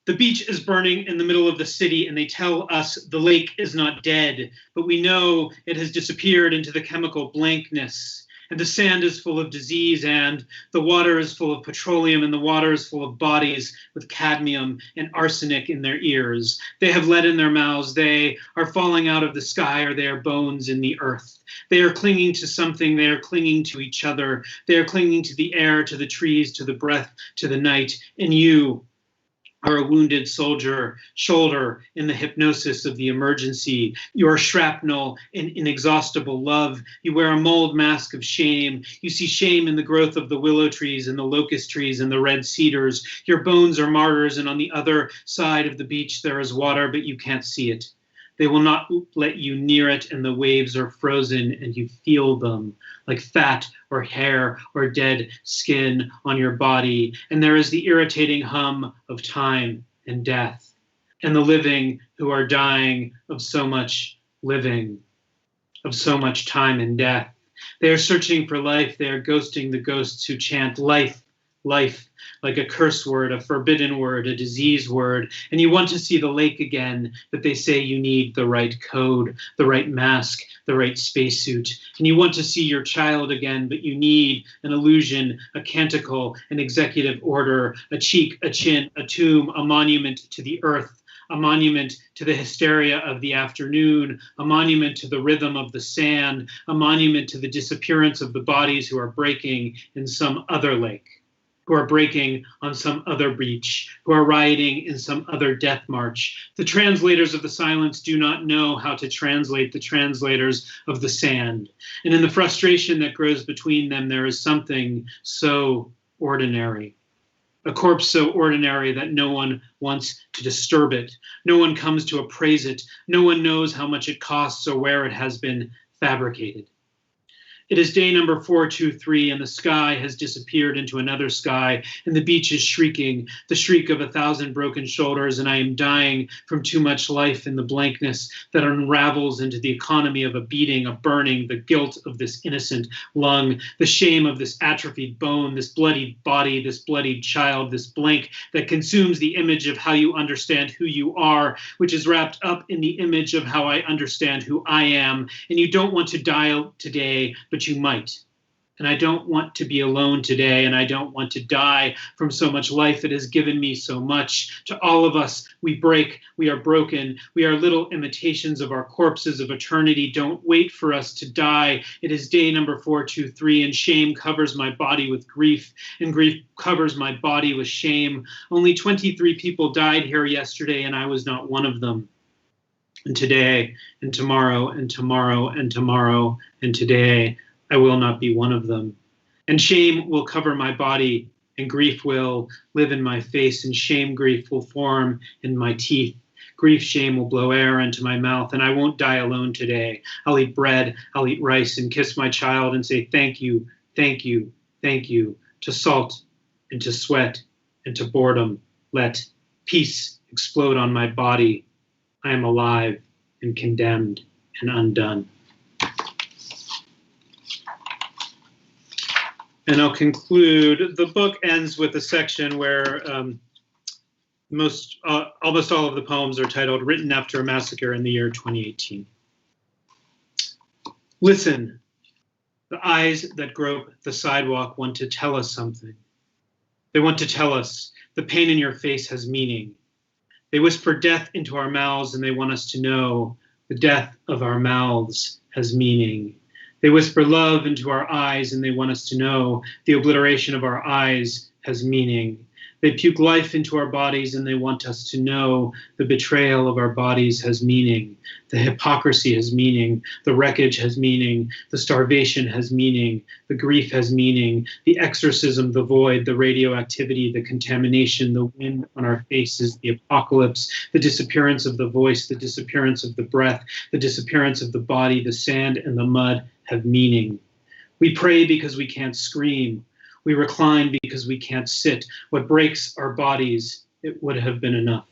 The beach is burning in the middle of the city, and they tell us the lake is not dead, but we know it has disappeared into the chemical blankness. And the sand is full of disease, and the water is full of petroleum, and the water is full of bodies with cadmium and arsenic in their ears. They have lead in their mouths. They are falling out of the sky, or they are bones in the earth. They are clinging to something. They are clinging to each other. They are clinging to the air, to the trees, to the breath, to the night. And you are a wounded soldier, shoulder in the hypnosis of the emergency. You are shrapnel in inexhaustible love. You wear a mold mask of shame. You see shame in the growth of the willow trees and the locust trees and the red cedars. Your bones are martyrs, and on the other side of the beach there is water, but you can't see it. They will not let you near it, and the waves are frozen, and you feel them like fat or hair or dead skin on your body. And there is the irritating hum of time and death, and the living who are dying of so much living, of so much time and death. They are searching for life. They are ghosting the ghosts who chant life, life, like a curse word, a forbidden word, a disease word, and you want to see the lake again, but they say you need the right code, the right mask, the right spacesuit, and you want to see your child again, but you need an illusion, a canticle, an executive order, a cheek, a chin, a tomb, a monument to the earth, a monument to the hysteria of the afternoon, a monument to the rhythm of the sand, a monument to the disappearance of the bodies who are breaking in some other lake, who are breaking on some other beach, who are rioting in some other death march. The translators of the silence do not know how to translate the translators of the sand. And in the frustration that grows between them, there is something so ordinary. A corpse so ordinary that no one wants to disturb it. No one comes to appraise it. No one knows how much it costs or where it has been fabricated. It is day number 423, and the sky has disappeared into another sky, and the beach is shrieking, the shriek of 1,000 broken shoulders, and I am dying from too much life in the blankness that unravels into the economy of a beating, a burning, the guilt of this innocent lung, the shame of this atrophied bone, this bloodied body, this bloodied child, this blank that consumes the image of how you understand who you are, which is wrapped up in the image of how I understand who I am, and you don't want to die today, but you might. And I don't want to be alone today, and I don't want to die from so much life that has given me so much. To all of us, we break, we are broken, we are little imitations of our corpses of eternity. Don't wait for us to die. It is day number 423, and shame covers my body with grief, and grief covers my body with shame. Only 23 people died here yesterday, and I was not one of them. And today, and tomorrow, and tomorrow, and tomorrow, and today, I will not be one of them. And shame will cover my body, and grief will live in my face, and shame, grief will form in my teeth. Grief, shame will blow air into my mouth, and I won't die alone today. I'll eat bread, I'll eat rice, and kiss my child and say thank you, thank you, thank you, to salt, and to sweat, and to boredom. Let peace explode on my body. I am alive and condemned and undone. And I'll conclude. The book ends with a section where almost all of the poems are titled Written After a Massacre in the Year 2018. Listen, the eyes that grope the sidewalk want to tell us something. They want to tell us the pain in your face has meaning. They whisper death into our mouths, and they want us to know the death of our mouths has meaning. They whisper love into our eyes, and they want us to know the obliteration of our eyes has meaning. They puke life into our bodies, and they want us to know the betrayal of our bodies has meaning. The hypocrisy has meaning. The wreckage has meaning. The starvation has meaning. The grief has meaning. The exorcism, the void, the radioactivity, the contamination, the wind on our faces, the apocalypse, the disappearance of the voice, the disappearance of the breath, the disappearance of the body, the sand and the mud have meaning. We pray because we can't scream. We recline because we can't sit. What breaks our bodies, it would have been enough.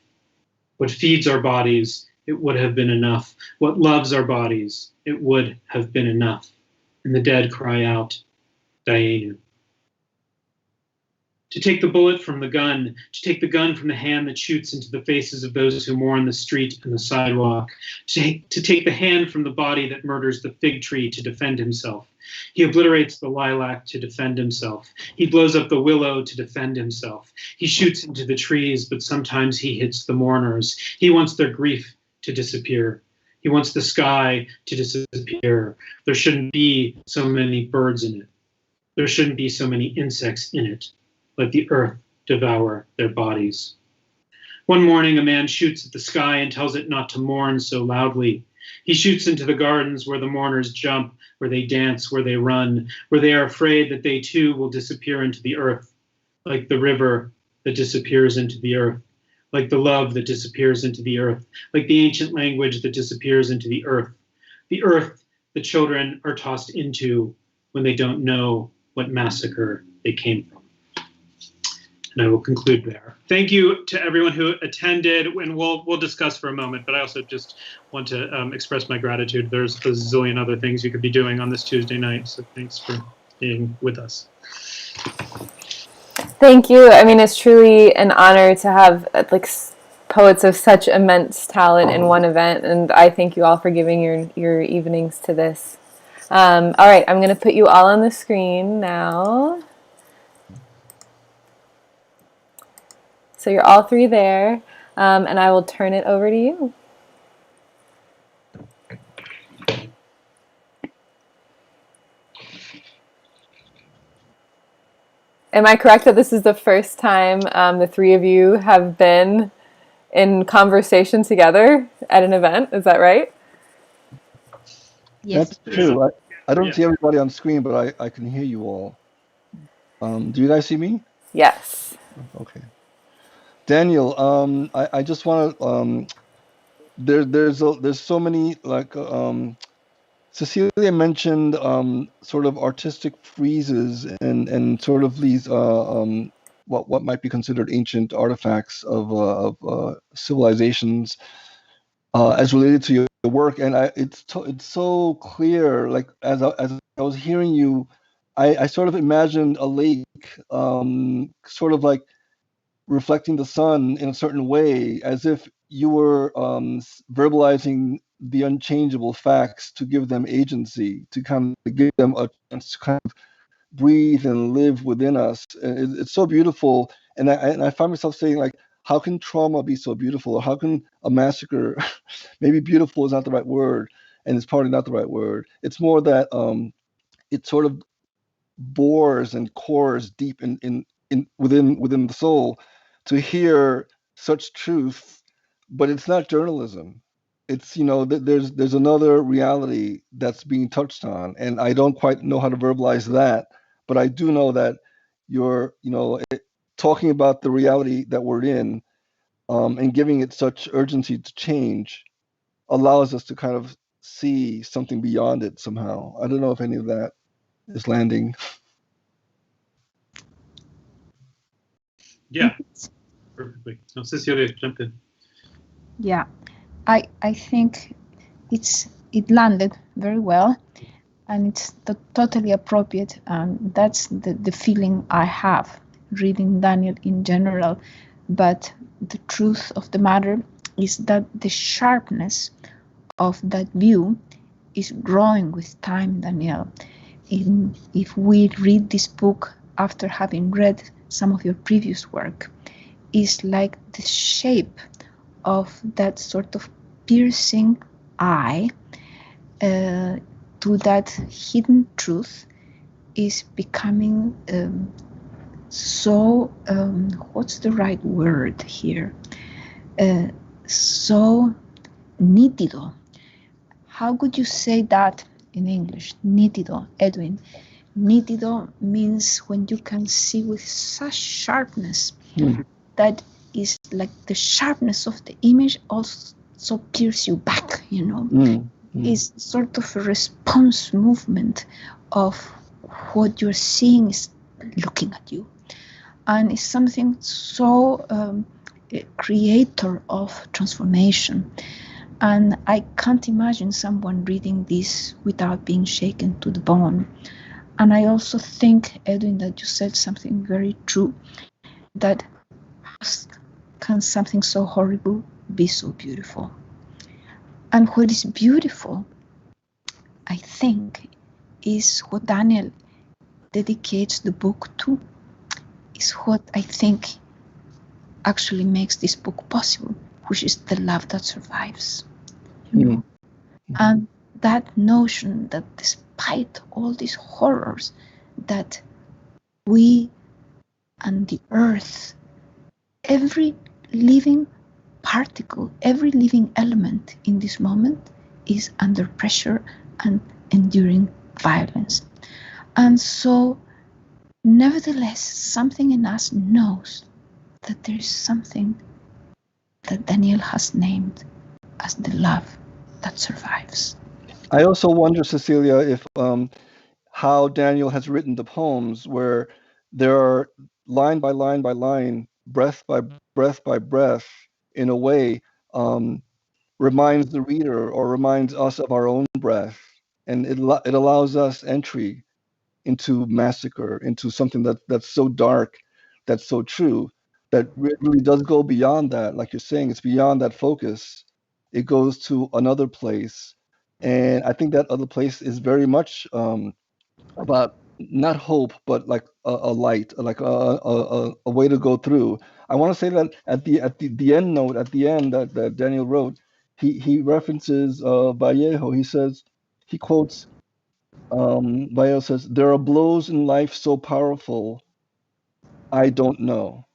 What feeds our bodies, it would have been enough. What loves our bodies, it would have been enough. And the dead cry out, Dayenu. To take the bullet from the gun, to take the gun from the hand that shoots into the faces of those who mourn the street and the sidewalk, to take the hand from the body that murders the fig tree to defend himself. He obliterates the lilac to defend himself. He blows up the willow to defend himself. He shoots into the trees, but sometimes he hits the mourners. He wants their grief to disappear. He wants the sky to disappear. There shouldn't be so many birds in it. There shouldn't be so many insects in it. Let the earth devour their bodies. One morning, a man shoots at the sky and tells it not to mourn so loudly. He shoots into the gardens where the mourners jump, where they dance, where they run, where they are afraid that they too will disappear into the earth, like the river that disappears into the earth, like the love that disappears into the earth, like the ancient language that disappears into the earth the children are tossed into when they don't know what massacre they came from. And I will conclude there. Thank you to everyone who attended, and we'll discuss for a moment, but I also just want to express my gratitude. There's a zillion other things you could be doing on this Tuesday night, so thanks for being with us. Thank you. I mean, it's truly an honor to have poets of such immense talent in one event, and I thank you all for giving your evenings to this. All right, I'm going to put you all on the screen now. So you're all three there, and I will turn it over to you. Am I correct that this is the first time the three of you have been in conversation together at an event? Is that right? Yes. That's true. I don't see everybody on screen, but I can hear you all. Do you guys see me? Yes. Okay. Daniel, I just want to there's so many Cecilia mentioned sort of artistic friezes and sort of these what might be considered ancient artifacts of civilizations as related to your work, and it's so clear. Like as I was hearing you, I sort of imagined a lake, sort of like reflecting the sun in a certain way, as if you were verbalizing the unchangeable facts to give them agency, to kind of give them a chance to kind of breathe and live within us. It's so beautiful, and I find myself saying, like, how can trauma be so beautiful, or how can a massacre? Maybe beautiful is not the right word, and it's probably not the right word. It's more that it sort of bores and cores deep in within the soul to hear such truth. But it's not journalism. It's, there's another reality that's being touched on, and I don't quite know how to verbalize that, but I do know that you're, talking about the reality that we're in, and giving it such urgency to change allows us to kind of see something beyond it somehow. I don't know if any of that is landing. Yeah, perfectly. No, Cecilia, jump in. Yeah, I think it landed very well, and it's totally appropriate, and that's the feeling I have reading Daniel in general. But the truth of the matter is that the sharpness of that view is growing with time, Daniel. If we read this book after having read some of your previous work, is like the shape of that sort of piercing eye to that hidden truth is becoming so, what's the right word here? So nítido. How would you say that in English? Nítido, Edwin. Nítido means when you can see with such sharpness that is like the sharpness of the image also pierces you back, It's sort of a response movement of what you're seeing is looking at you. And it's something so creator of transformation. And I can't imagine someone reading this without being shaken to the bone. And I also think, Edwin, that you said something very true, that can something so horrible be so beautiful? And what is beautiful, I think, is what Daniel dedicates the book to, is what I think actually makes this book possible, which is the love that survives. And that notion that despite all these horrors, that we and the earth, every living particle, every living element in this moment is under pressure and enduring violence. And so, nevertheless, something in us knows that there is something that Daniel has named as the love that survives. I also wonder, Cecilia, if how Daniel has written the poems, where there are line by line by line, breath by breath by breath, in a way, reminds the reader or reminds us of our own breath, and it allows us entry into Massacre, into something that's so dark that's so true, that really does go beyond that. Like you're saying, it's beyond that focus. It goes to another place. And I think that other place is very much about not hope, but like a light, like a way to go through. I want to say that at the end note, at the end that Daniel wrote, he references Vallejo. He quotes Vallejo says, "There are blows in life so powerful, I don't know."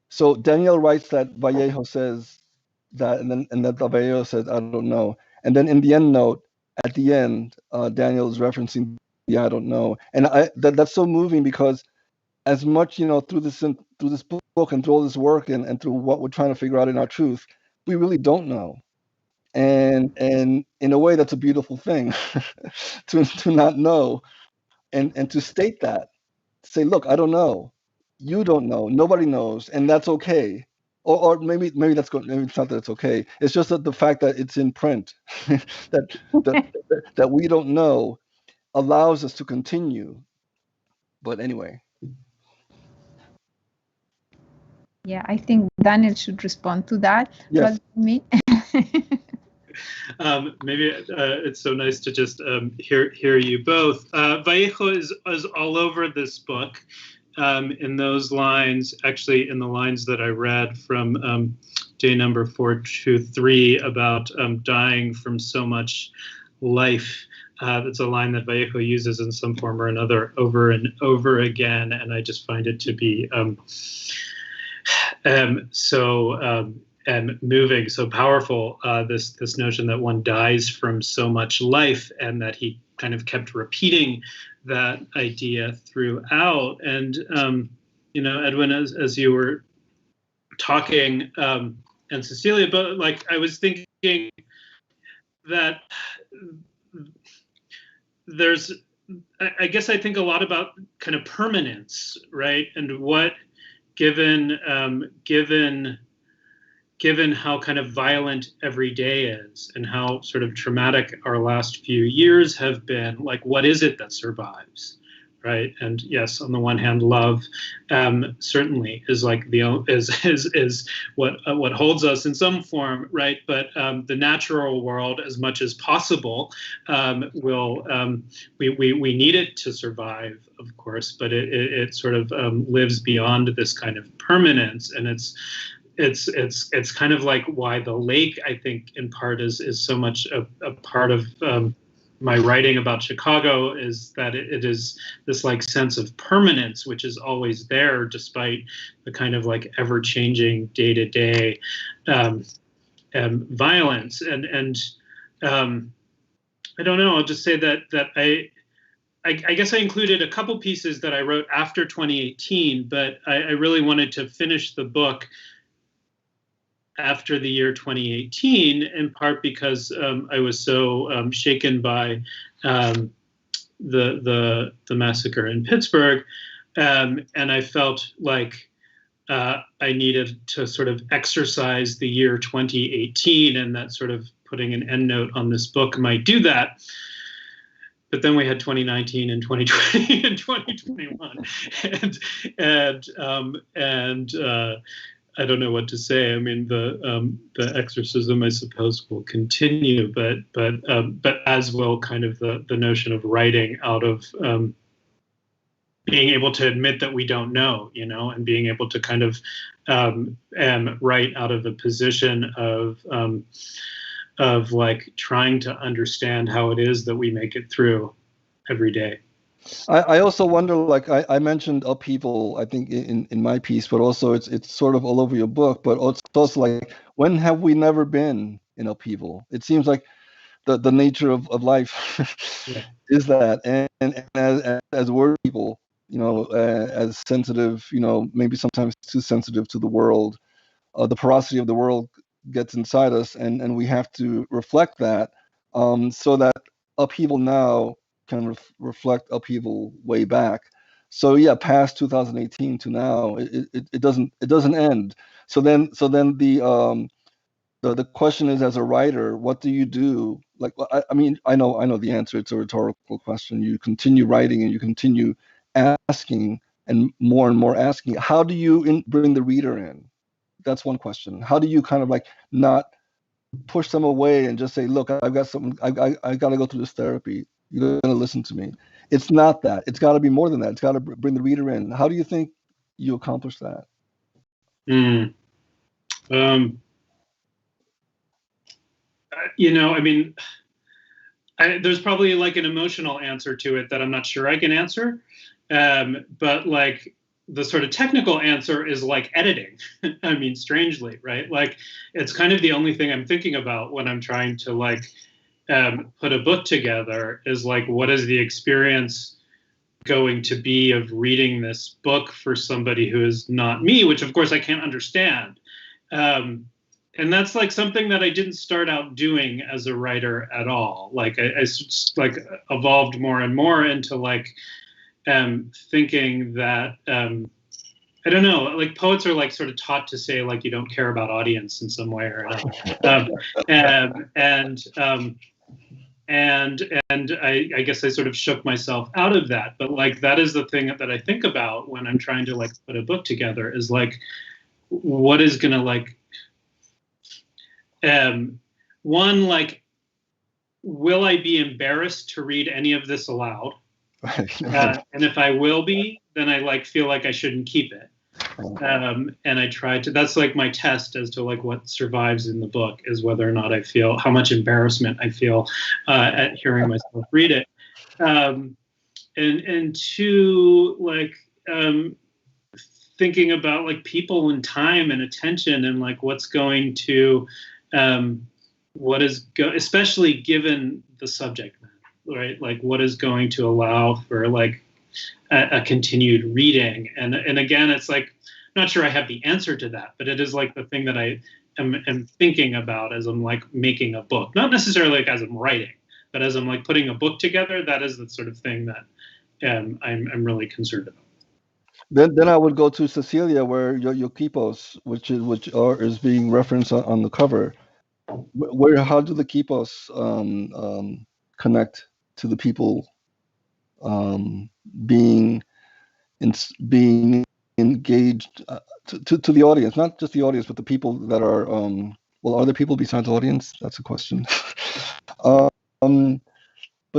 So Daniel writes that Vallejo says that, and that Vallejo says, "I don't know." And then in the end note, at the end, Daniel is referencing the "I don't know," and that's so moving because as much through this book and through all this work and through what we're trying to figure out in our truth, we really don't know. And in a way, that's a beautiful thing to not know and to state that, say, look, I don't know, you don't know, nobody knows, and that's okay. Or maybe that's good. Maybe it's not that it's okay. It's just that the fact that it's in print, that that we don't know, allows us to continue. But anyway, Yeah, I think Daniel should respond to that. yes. Me. Maybe it's so nice to just hear you both. Vallejo is all over this book. In those lines, actually in the lines that I read from day number 423 about dying from so much life. It's a line that Vallejo uses in some form or another over and over again, and I just find it to be so moving, so powerful. This notion that one dies from so much life, and that he kind of kept repeating that idea throughout. And Edwin, as you were talking, and Cecilia, but like I was thinking that there's, I guess I think a lot about kind of permanence, right? And what, given how kind of violent every day is and how sort of traumatic our last few years have been, like, what is it that survives, right? And yes, on the one hand, love certainly is like is what holds us in some form, right? But the natural world, as much as possible, will we need it to survive, of course, but it sort of lives beyond this kind of permanence, and it's kind of like why the lake, I think, in part is so much a part of my writing about Chicago, is that it is this like sense of permanence, which is always there despite the kind of like ever-changing day-to-day violence. And I don't know, I'll just say that I guess I included a couple pieces that I wrote after 2018, but I really wanted to finish the book after the year 2018, in part because I was so shaken by the massacre in Pittsburgh, and I felt like I needed to sort of exercise the year 2018, and that sort of putting an end note on this book might do that. But then we had 2019 and 2020 and 2021, and I don't know what to say. I mean, the exorcism, I suppose, will continue, but as will kind of the notion of writing out of being able to admit that we don't know, and being able to kind of write out of a position of like trying to understand how it is that we make it through every day. I also wonder, like I mentioned upheaval, I think in my piece, but also it's sort of all over your book, but it's also like, when have we never been in upheaval? It seems like the nature of life Yeah. is that, and as word people, as sensitive, maybe sometimes too sensitive to the world, the porosity of the world gets inside us, and we have to reflect that, so that upheaval now can reflect upheaval way back. So yeah, past 2018 to now, it doesn't end. So then the question is, as a writer, what do you do? Like, I mean, I know the answer. It's a rhetorical question. You continue writing and you continue asking and more asking, how do you bring the reader in? That's one question. How do you kind of like not push them away and just say, look, I've got something, I got to go through this therapy. You're going to listen to me. It's not that. It's got to be more than that. It's got to bring the reader in. How do you think you accomplish that? You know, I mean, there's probably like an emotional answer to it that I'm not sure I can answer. But like the sort of technical answer is like editing. I mean, strangely, right? Like it's kind of the only thing I'm thinking about when I'm trying to like put a book together is like, what is the experience going to be of reading this book for somebody who is not me, which of course I can't understand. And that's like something that I didn't start out doing as a writer at all. Like I like evolved more and more into like thinking that I don't know, like poets are like sort of taught to say like you don't care about audience in some way or another. And I guess I sort of shook myself out of that. But like that is the thing that I think about when I'm trying to like put a book together is like what is gonna like one, like, will I be embarrassed to read any of this aloud? And if I will be, then I like feel like I shouldn't keep it. And I try to, that's like my test as to like what survives in the book is whether or not I feel, how much embarrassment I feel at hearing myself read it. And two, like thinking about like people and time and attention and like what's going to, especially given the subject matter, right? Like what is going to allow for like a continued reading. And again, it's like, I'm not sure I have the answer to that, but it is like the thing that I am thinking about as I'm like making a book, not necessarily like as I'm writing, but as I'm like putting a book together, that is the sort of thing that I'm really concerned about. Then I would go to Cecilia, where your quipos, which is being referenced on the cover. How do the quipos connect to the people being engaged to the audience, not just the audience, but the people that are are there people besides the audience? That's a question. But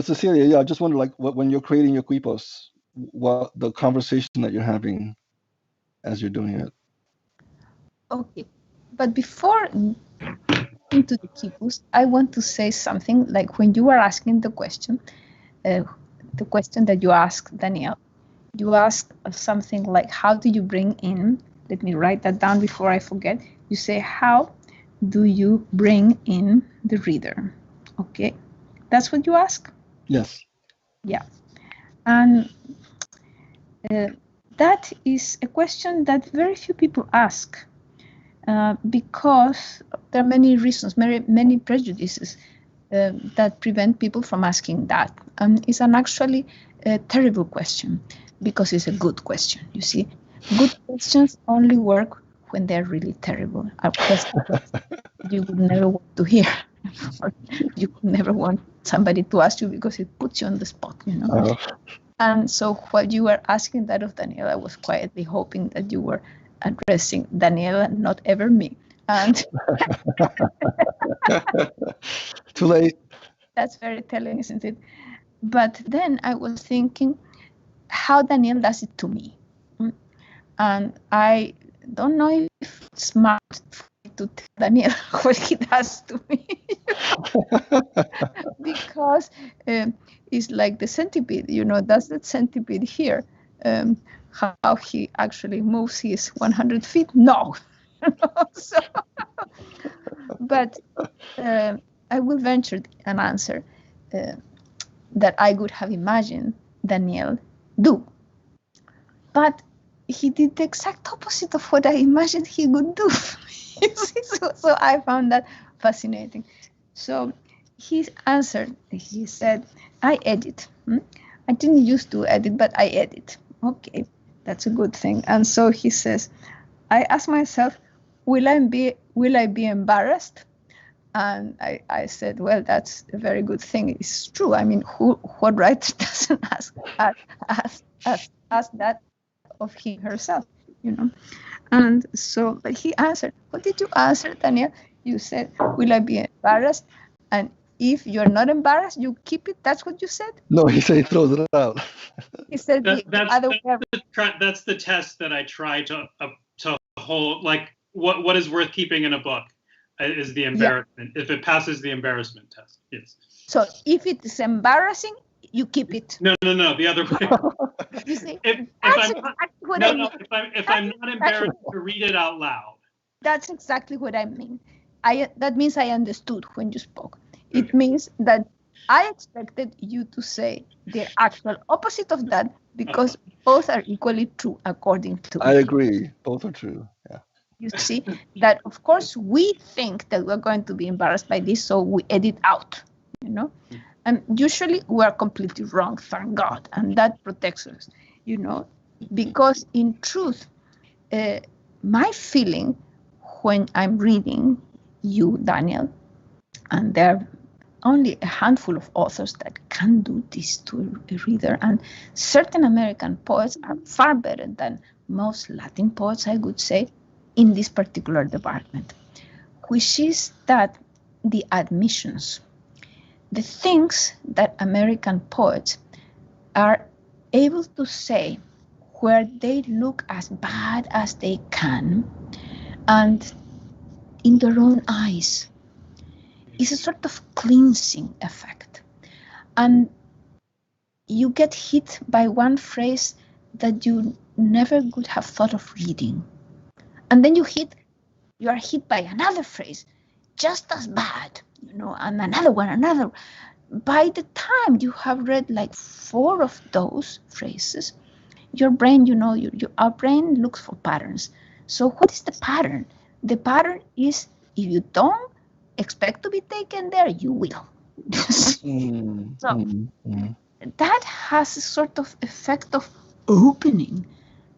Cecilia, yeah, I just wonder, like, when you're creating your quipos, what the conversation that you're having as you're doing it. Okay, but before into the quipos, I want to say something. Like when you were asking the question that you asked Daniel, you asked something like, how do you bring in, let me write that down before I forget. You say, how do you bring in the reader? Okay, that's what you ask? Yes. Yeah. And that is a question that very few people ask because there are many reasons, many prejudices that prevent people from asking that. It's actually a terrible question because it's a good question, you see. Good questions only work when they're really terrible. Our questions you would never want to hear. Or you would never want somebody to ask you because it puts you on the spot, you know. And so while you were asking that of Daniel, I was quietly hoping that you were addressing Daniel and not ever me. And too late. That's very telling, isn't it? But then I was thinking how Daniel does it to me. And I don't know if it's smart to tell Daniel what he does to me. Because it's like the centipede, you know, that's the centipede here. How he actually moves his 100 feet? No. So, but I will venture an answer that I would have imagined Daniel do. But he did the exact opposite of what I imagined he would do. So I found that fascinating. So he answered, he said, I edit. I didn't used to edit, but I edit. Okay, that's a good thing. And so he says, I ask myself, will I be embarrassed? And I said, well, that's a very good thing. It's true. I mean, what writer doesn't ask that of him herself, you know. And so, but he answered. What did you answer, Daniel? You said, will I be embarrassed? And if you're not embarrassed, you keep it. That's what you said? No, he said he throws it out. He said the other way. That's the test that I try to hold. Like, what is worth keeping in a book is the embarrassment. Yeah. If it passes the embarrassment test, yes. So if it is embarrassing, you keep it. No, the other way. You see, if I'm not embarrassed to read it out loud. That's exactly what I mean. That means I understood when you spoke. Okay. It means that I expected you to say the actual opposite of that, because both are equally true according to I agree. Both are true. Yeah. You see that, of course, we think that we're going to be embarrassed by this, so we edit out, you know. And usually we're completely wrong, thank God, and that protects us, you know, because in truth, my feeling when I'm reading you, Daniel, and there are only a handful of authors that can do this to a reader, and certain American poets are far better than most Latin poets, I would say, in this particular department, which is that the admissions, the things that American poets are able to say where they look as bad as they can and in their own eyes, is a sort of cleansing effect. And you get hit by one phrase that you never would have thought of reading. And then you are hit by another phrase, just as bad, you know, and another one. By the time you have read like 4 of those phrases, your brain, you know, our brain looks for patterns. So what is the pattern? The pattern is, if you don't expect to be taken there, you will. That has a sort of effect of opening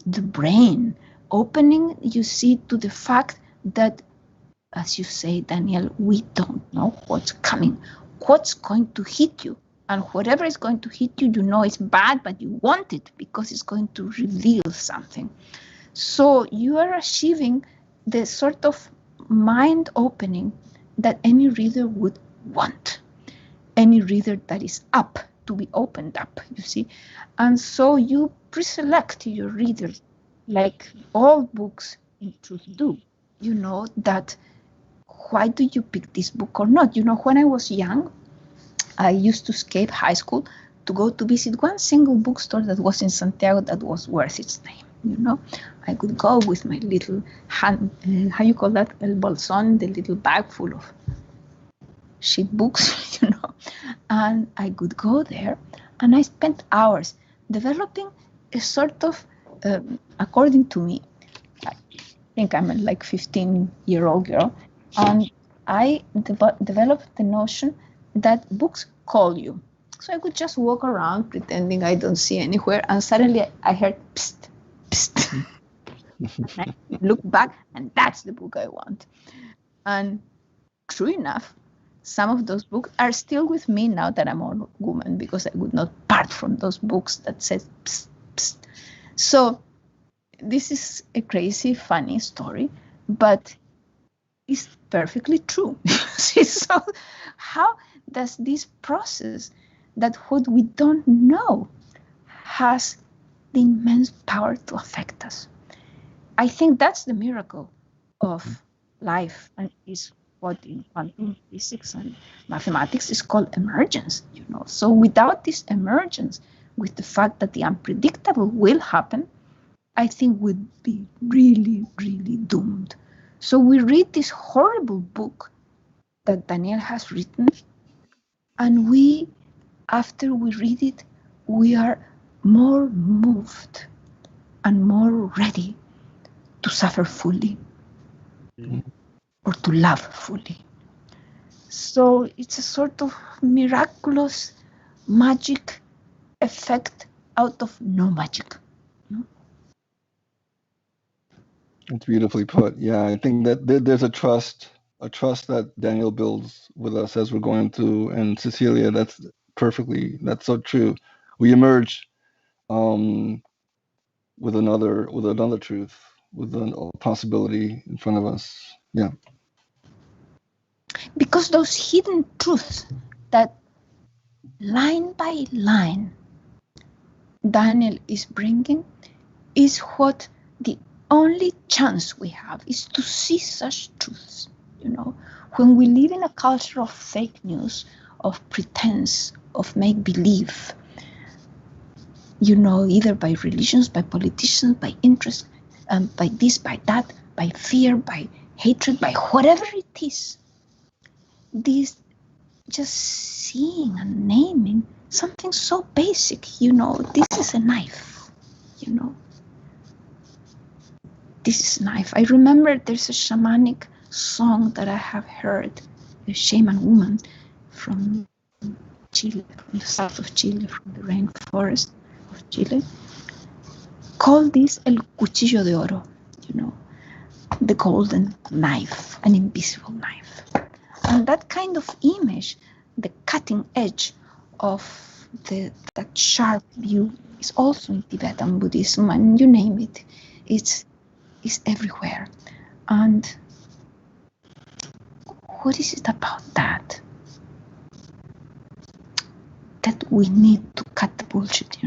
the brain, opening, you see, to the fact that, as you say, Daniel, we don't know what's coming, what's going to hit you. And whatever is going to hit you, you know it's bad, but you want it because it's going to reveal something. So you are achieving the sort of mind opening that any reader would want. Any reader that is up to be opened up, you see. And so you pre-select your readers, like all books in truth do. You know that, why do you pick this book or not? You know, when I was young, I used to escape high school to go to visit one single bookstore that was in Santiago that was worth its name. You know, I could go with my little hand, how you call that, el bolsón, the little bag full of sheet books, you know, and I could go there, and I spent hours developing a sort of, according to me, I think I'm a like 15-year-old girl, and I developed the notion that books call you. So I could just walk around pretending I don't see anywhere, and suddenly I heard psst, psst. And I look back, and that's the book I want. And true enough, some of those books are still with me now that I'm a woman, because I would not part from those books that says psst, psst. So this is a crazy, funny story, but it's perfectly true. So how does this process, that what we don't know has the immense power to affect us? I think that's the miracle of life, and is what in quantum physics and mathematics is called emergence, you know. So without this emergence, with the fact that the unpredictable will happen, I think we'd be really, really doomed. So we read this horrible book that Daniel has written, and we, after we read it, we are more moved and more ready to suffer fully, or to love fully. So it's a sort of miraculous magic effect out of no magic. It's beautifully put. Yeah, I think that there's a trust that Daniel builds with us as we're going through. And Cecilia, that's so true. We emerge, with another truth, with a possibility in front of us. Yeah. Because those hidden truths that line by line Daniel is bringing is what the only chance we have is to see such truths. When we live in a culture of fake news, of pretense, of make-believe, either by religions, by politicians, by interest, by this, by that, by fear, by hatred, by whatever it is, this just seeing and naming something so basic, this is a knife, this is a knife. I remember there's a shamanic song that I have heard, a shaman woman from Chile, from the south of Chile, from the rainforest of Chile, called this el cuchillo de oro, the golden knife, an invisible knife. And that kind of image, the cutting edge of that sharp view, is also in Tibetan Buddhism, and you name it, it's everywhere. And what is it about that we need to cut the bullshit,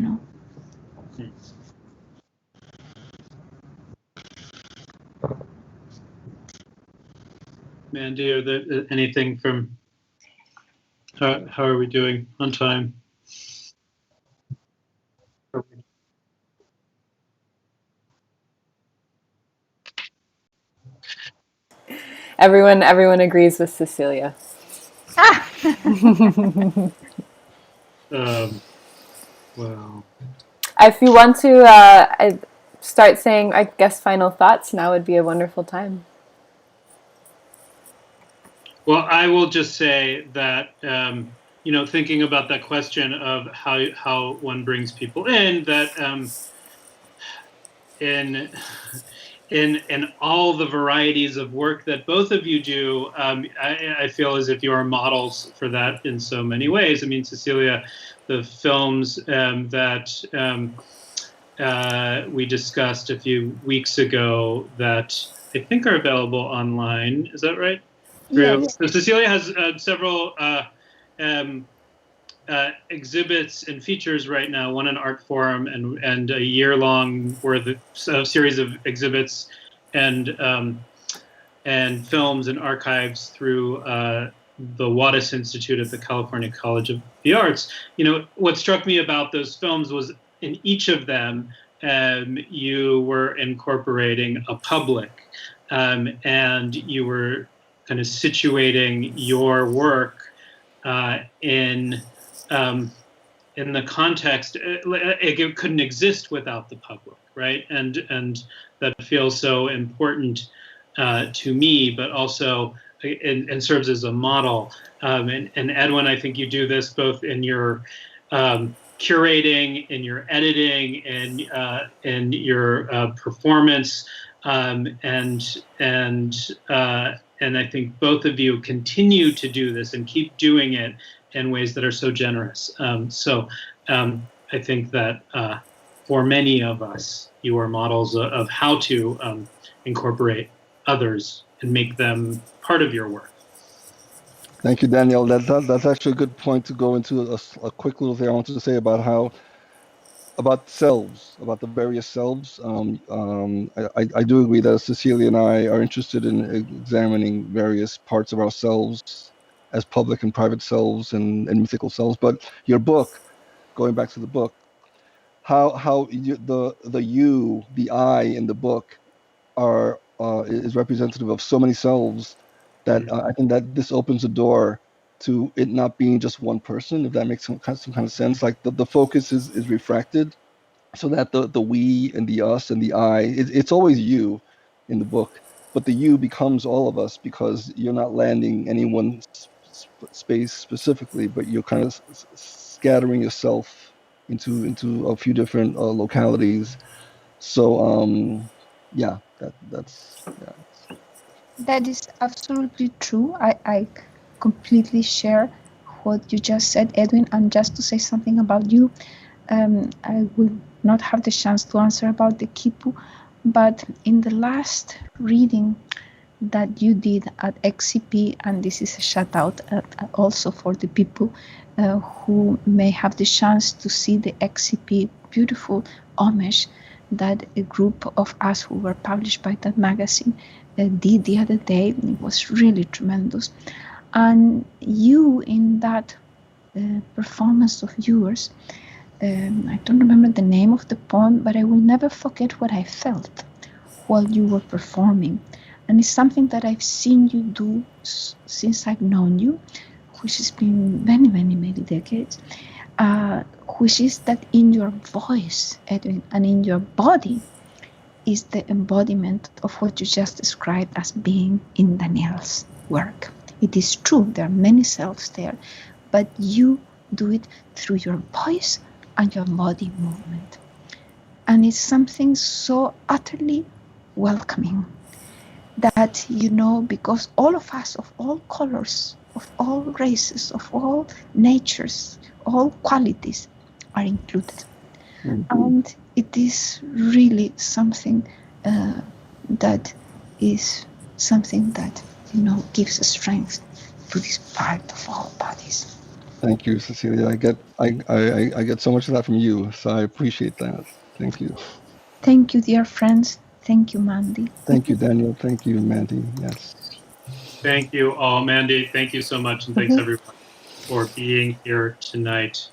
Mandy, are there anything from, how are we doing on time? Everyone agrees with Cecilia. Well, if you want to start saying, I guess, final thoughts, now would be a wonderful time. Well, I will just say that, thinking about that question of how one brings people in, that in all the varieties of work that both of you do, I feel as if you are models for that in so many ways. I mean, Cecilia, the films that we discussed a few weeks ago that I think are available online, is that right? Yeah. So Cecilia has several exhibits and features right now, one in Art Forum and a year-long series of exhibits and films and archives through the Wattis Institute at the California College of the Arts. What struck me about those films was in each of them, you were incorporating a public, and you were kind of situating your work in the context. It couldn't exist without the public, right? And that feels so important to me, but also and serves as a model. And Edwin, I think you do this both in your curating, in your editing, and in your performance, and I think both of you continue to do this and keep doing it in ways that are so generous. So I think that for many of us, you are models of how to incorporate others and make them part of your work. Thank you, Daniel. That's actually a good point to go into a quick little thing I wanted to say about selves, about the various selves. I do agree that Cecilia and I are interested in examining various parts of ourselves as public and private selves and mythical selves. But your book, going back to the book, how the you, the I in the book is representative of so many selves that I think that this opens the door to it not being just one person, if that makes some kind of sense. Like the focus is refracted, so that the we and the us and the I, it's always you in the book, but the you becomes all of us because you're not landing any one space specifically, but you're kind of scattering yourself into a few different localities. So yeah, that's. That is absolutely true. I completely share what you just said, Edwin. And just to say something about you, I will not have the chance to answer about the Kipu, but in the last reading that you did at XCP, and this is a shout out also for the people who may have the chance to see the XCP beautiful homage that a group of us who were published by that magazine did the other day. It was really tremendous. And you, in that performance of yours, I don't remember the name of the poem, but I will never forget what I felt while you were performing. And it's something that I've seen you do since I've known you, which has been many, many, many decades, which is that in your voice, Edwin, and in your body is the embodiment of what you just described as being in Daniel's work. It is true, there are many selves there, but you do it through your voice and your body movement. And it's something so utterly welcoming that, you know, because all of us, of all colors, of all races, of all natures, all qualities are included. And it is really something that is something that, you know, gives strength to this part of our bodies. Thank you, Cecilia. I get so much of that from you, so I appreciate that. Thank you. Thank you, dear friends. Thank you, Mandy. Thank you, Daniel. Thank you, Mandy. Yes. Thank you all. Mandy, thank you so much. And thanks everyone for being here tonight.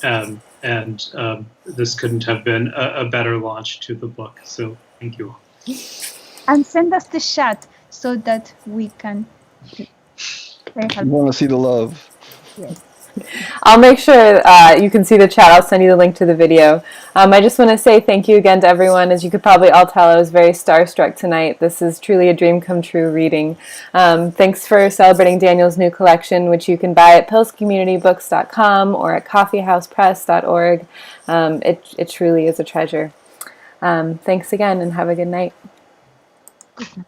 This couldn't have been a better launch to the book. So thank you all. And send us the chat so that we can You want to see the love. Yes. I'll make sure you can see the chat. I'll send you the link to the video. I just want to say thank you again to everyone. As you could probably all tell, I was very starstruck tonight. This is truly a dream come true reading. Thanks for celebrating Daniel's new collection, which you can buy at pilscommunitybooks.com or at coffeehousepress.org. It truly is a treasure. Thanks again and have a good night. Good night.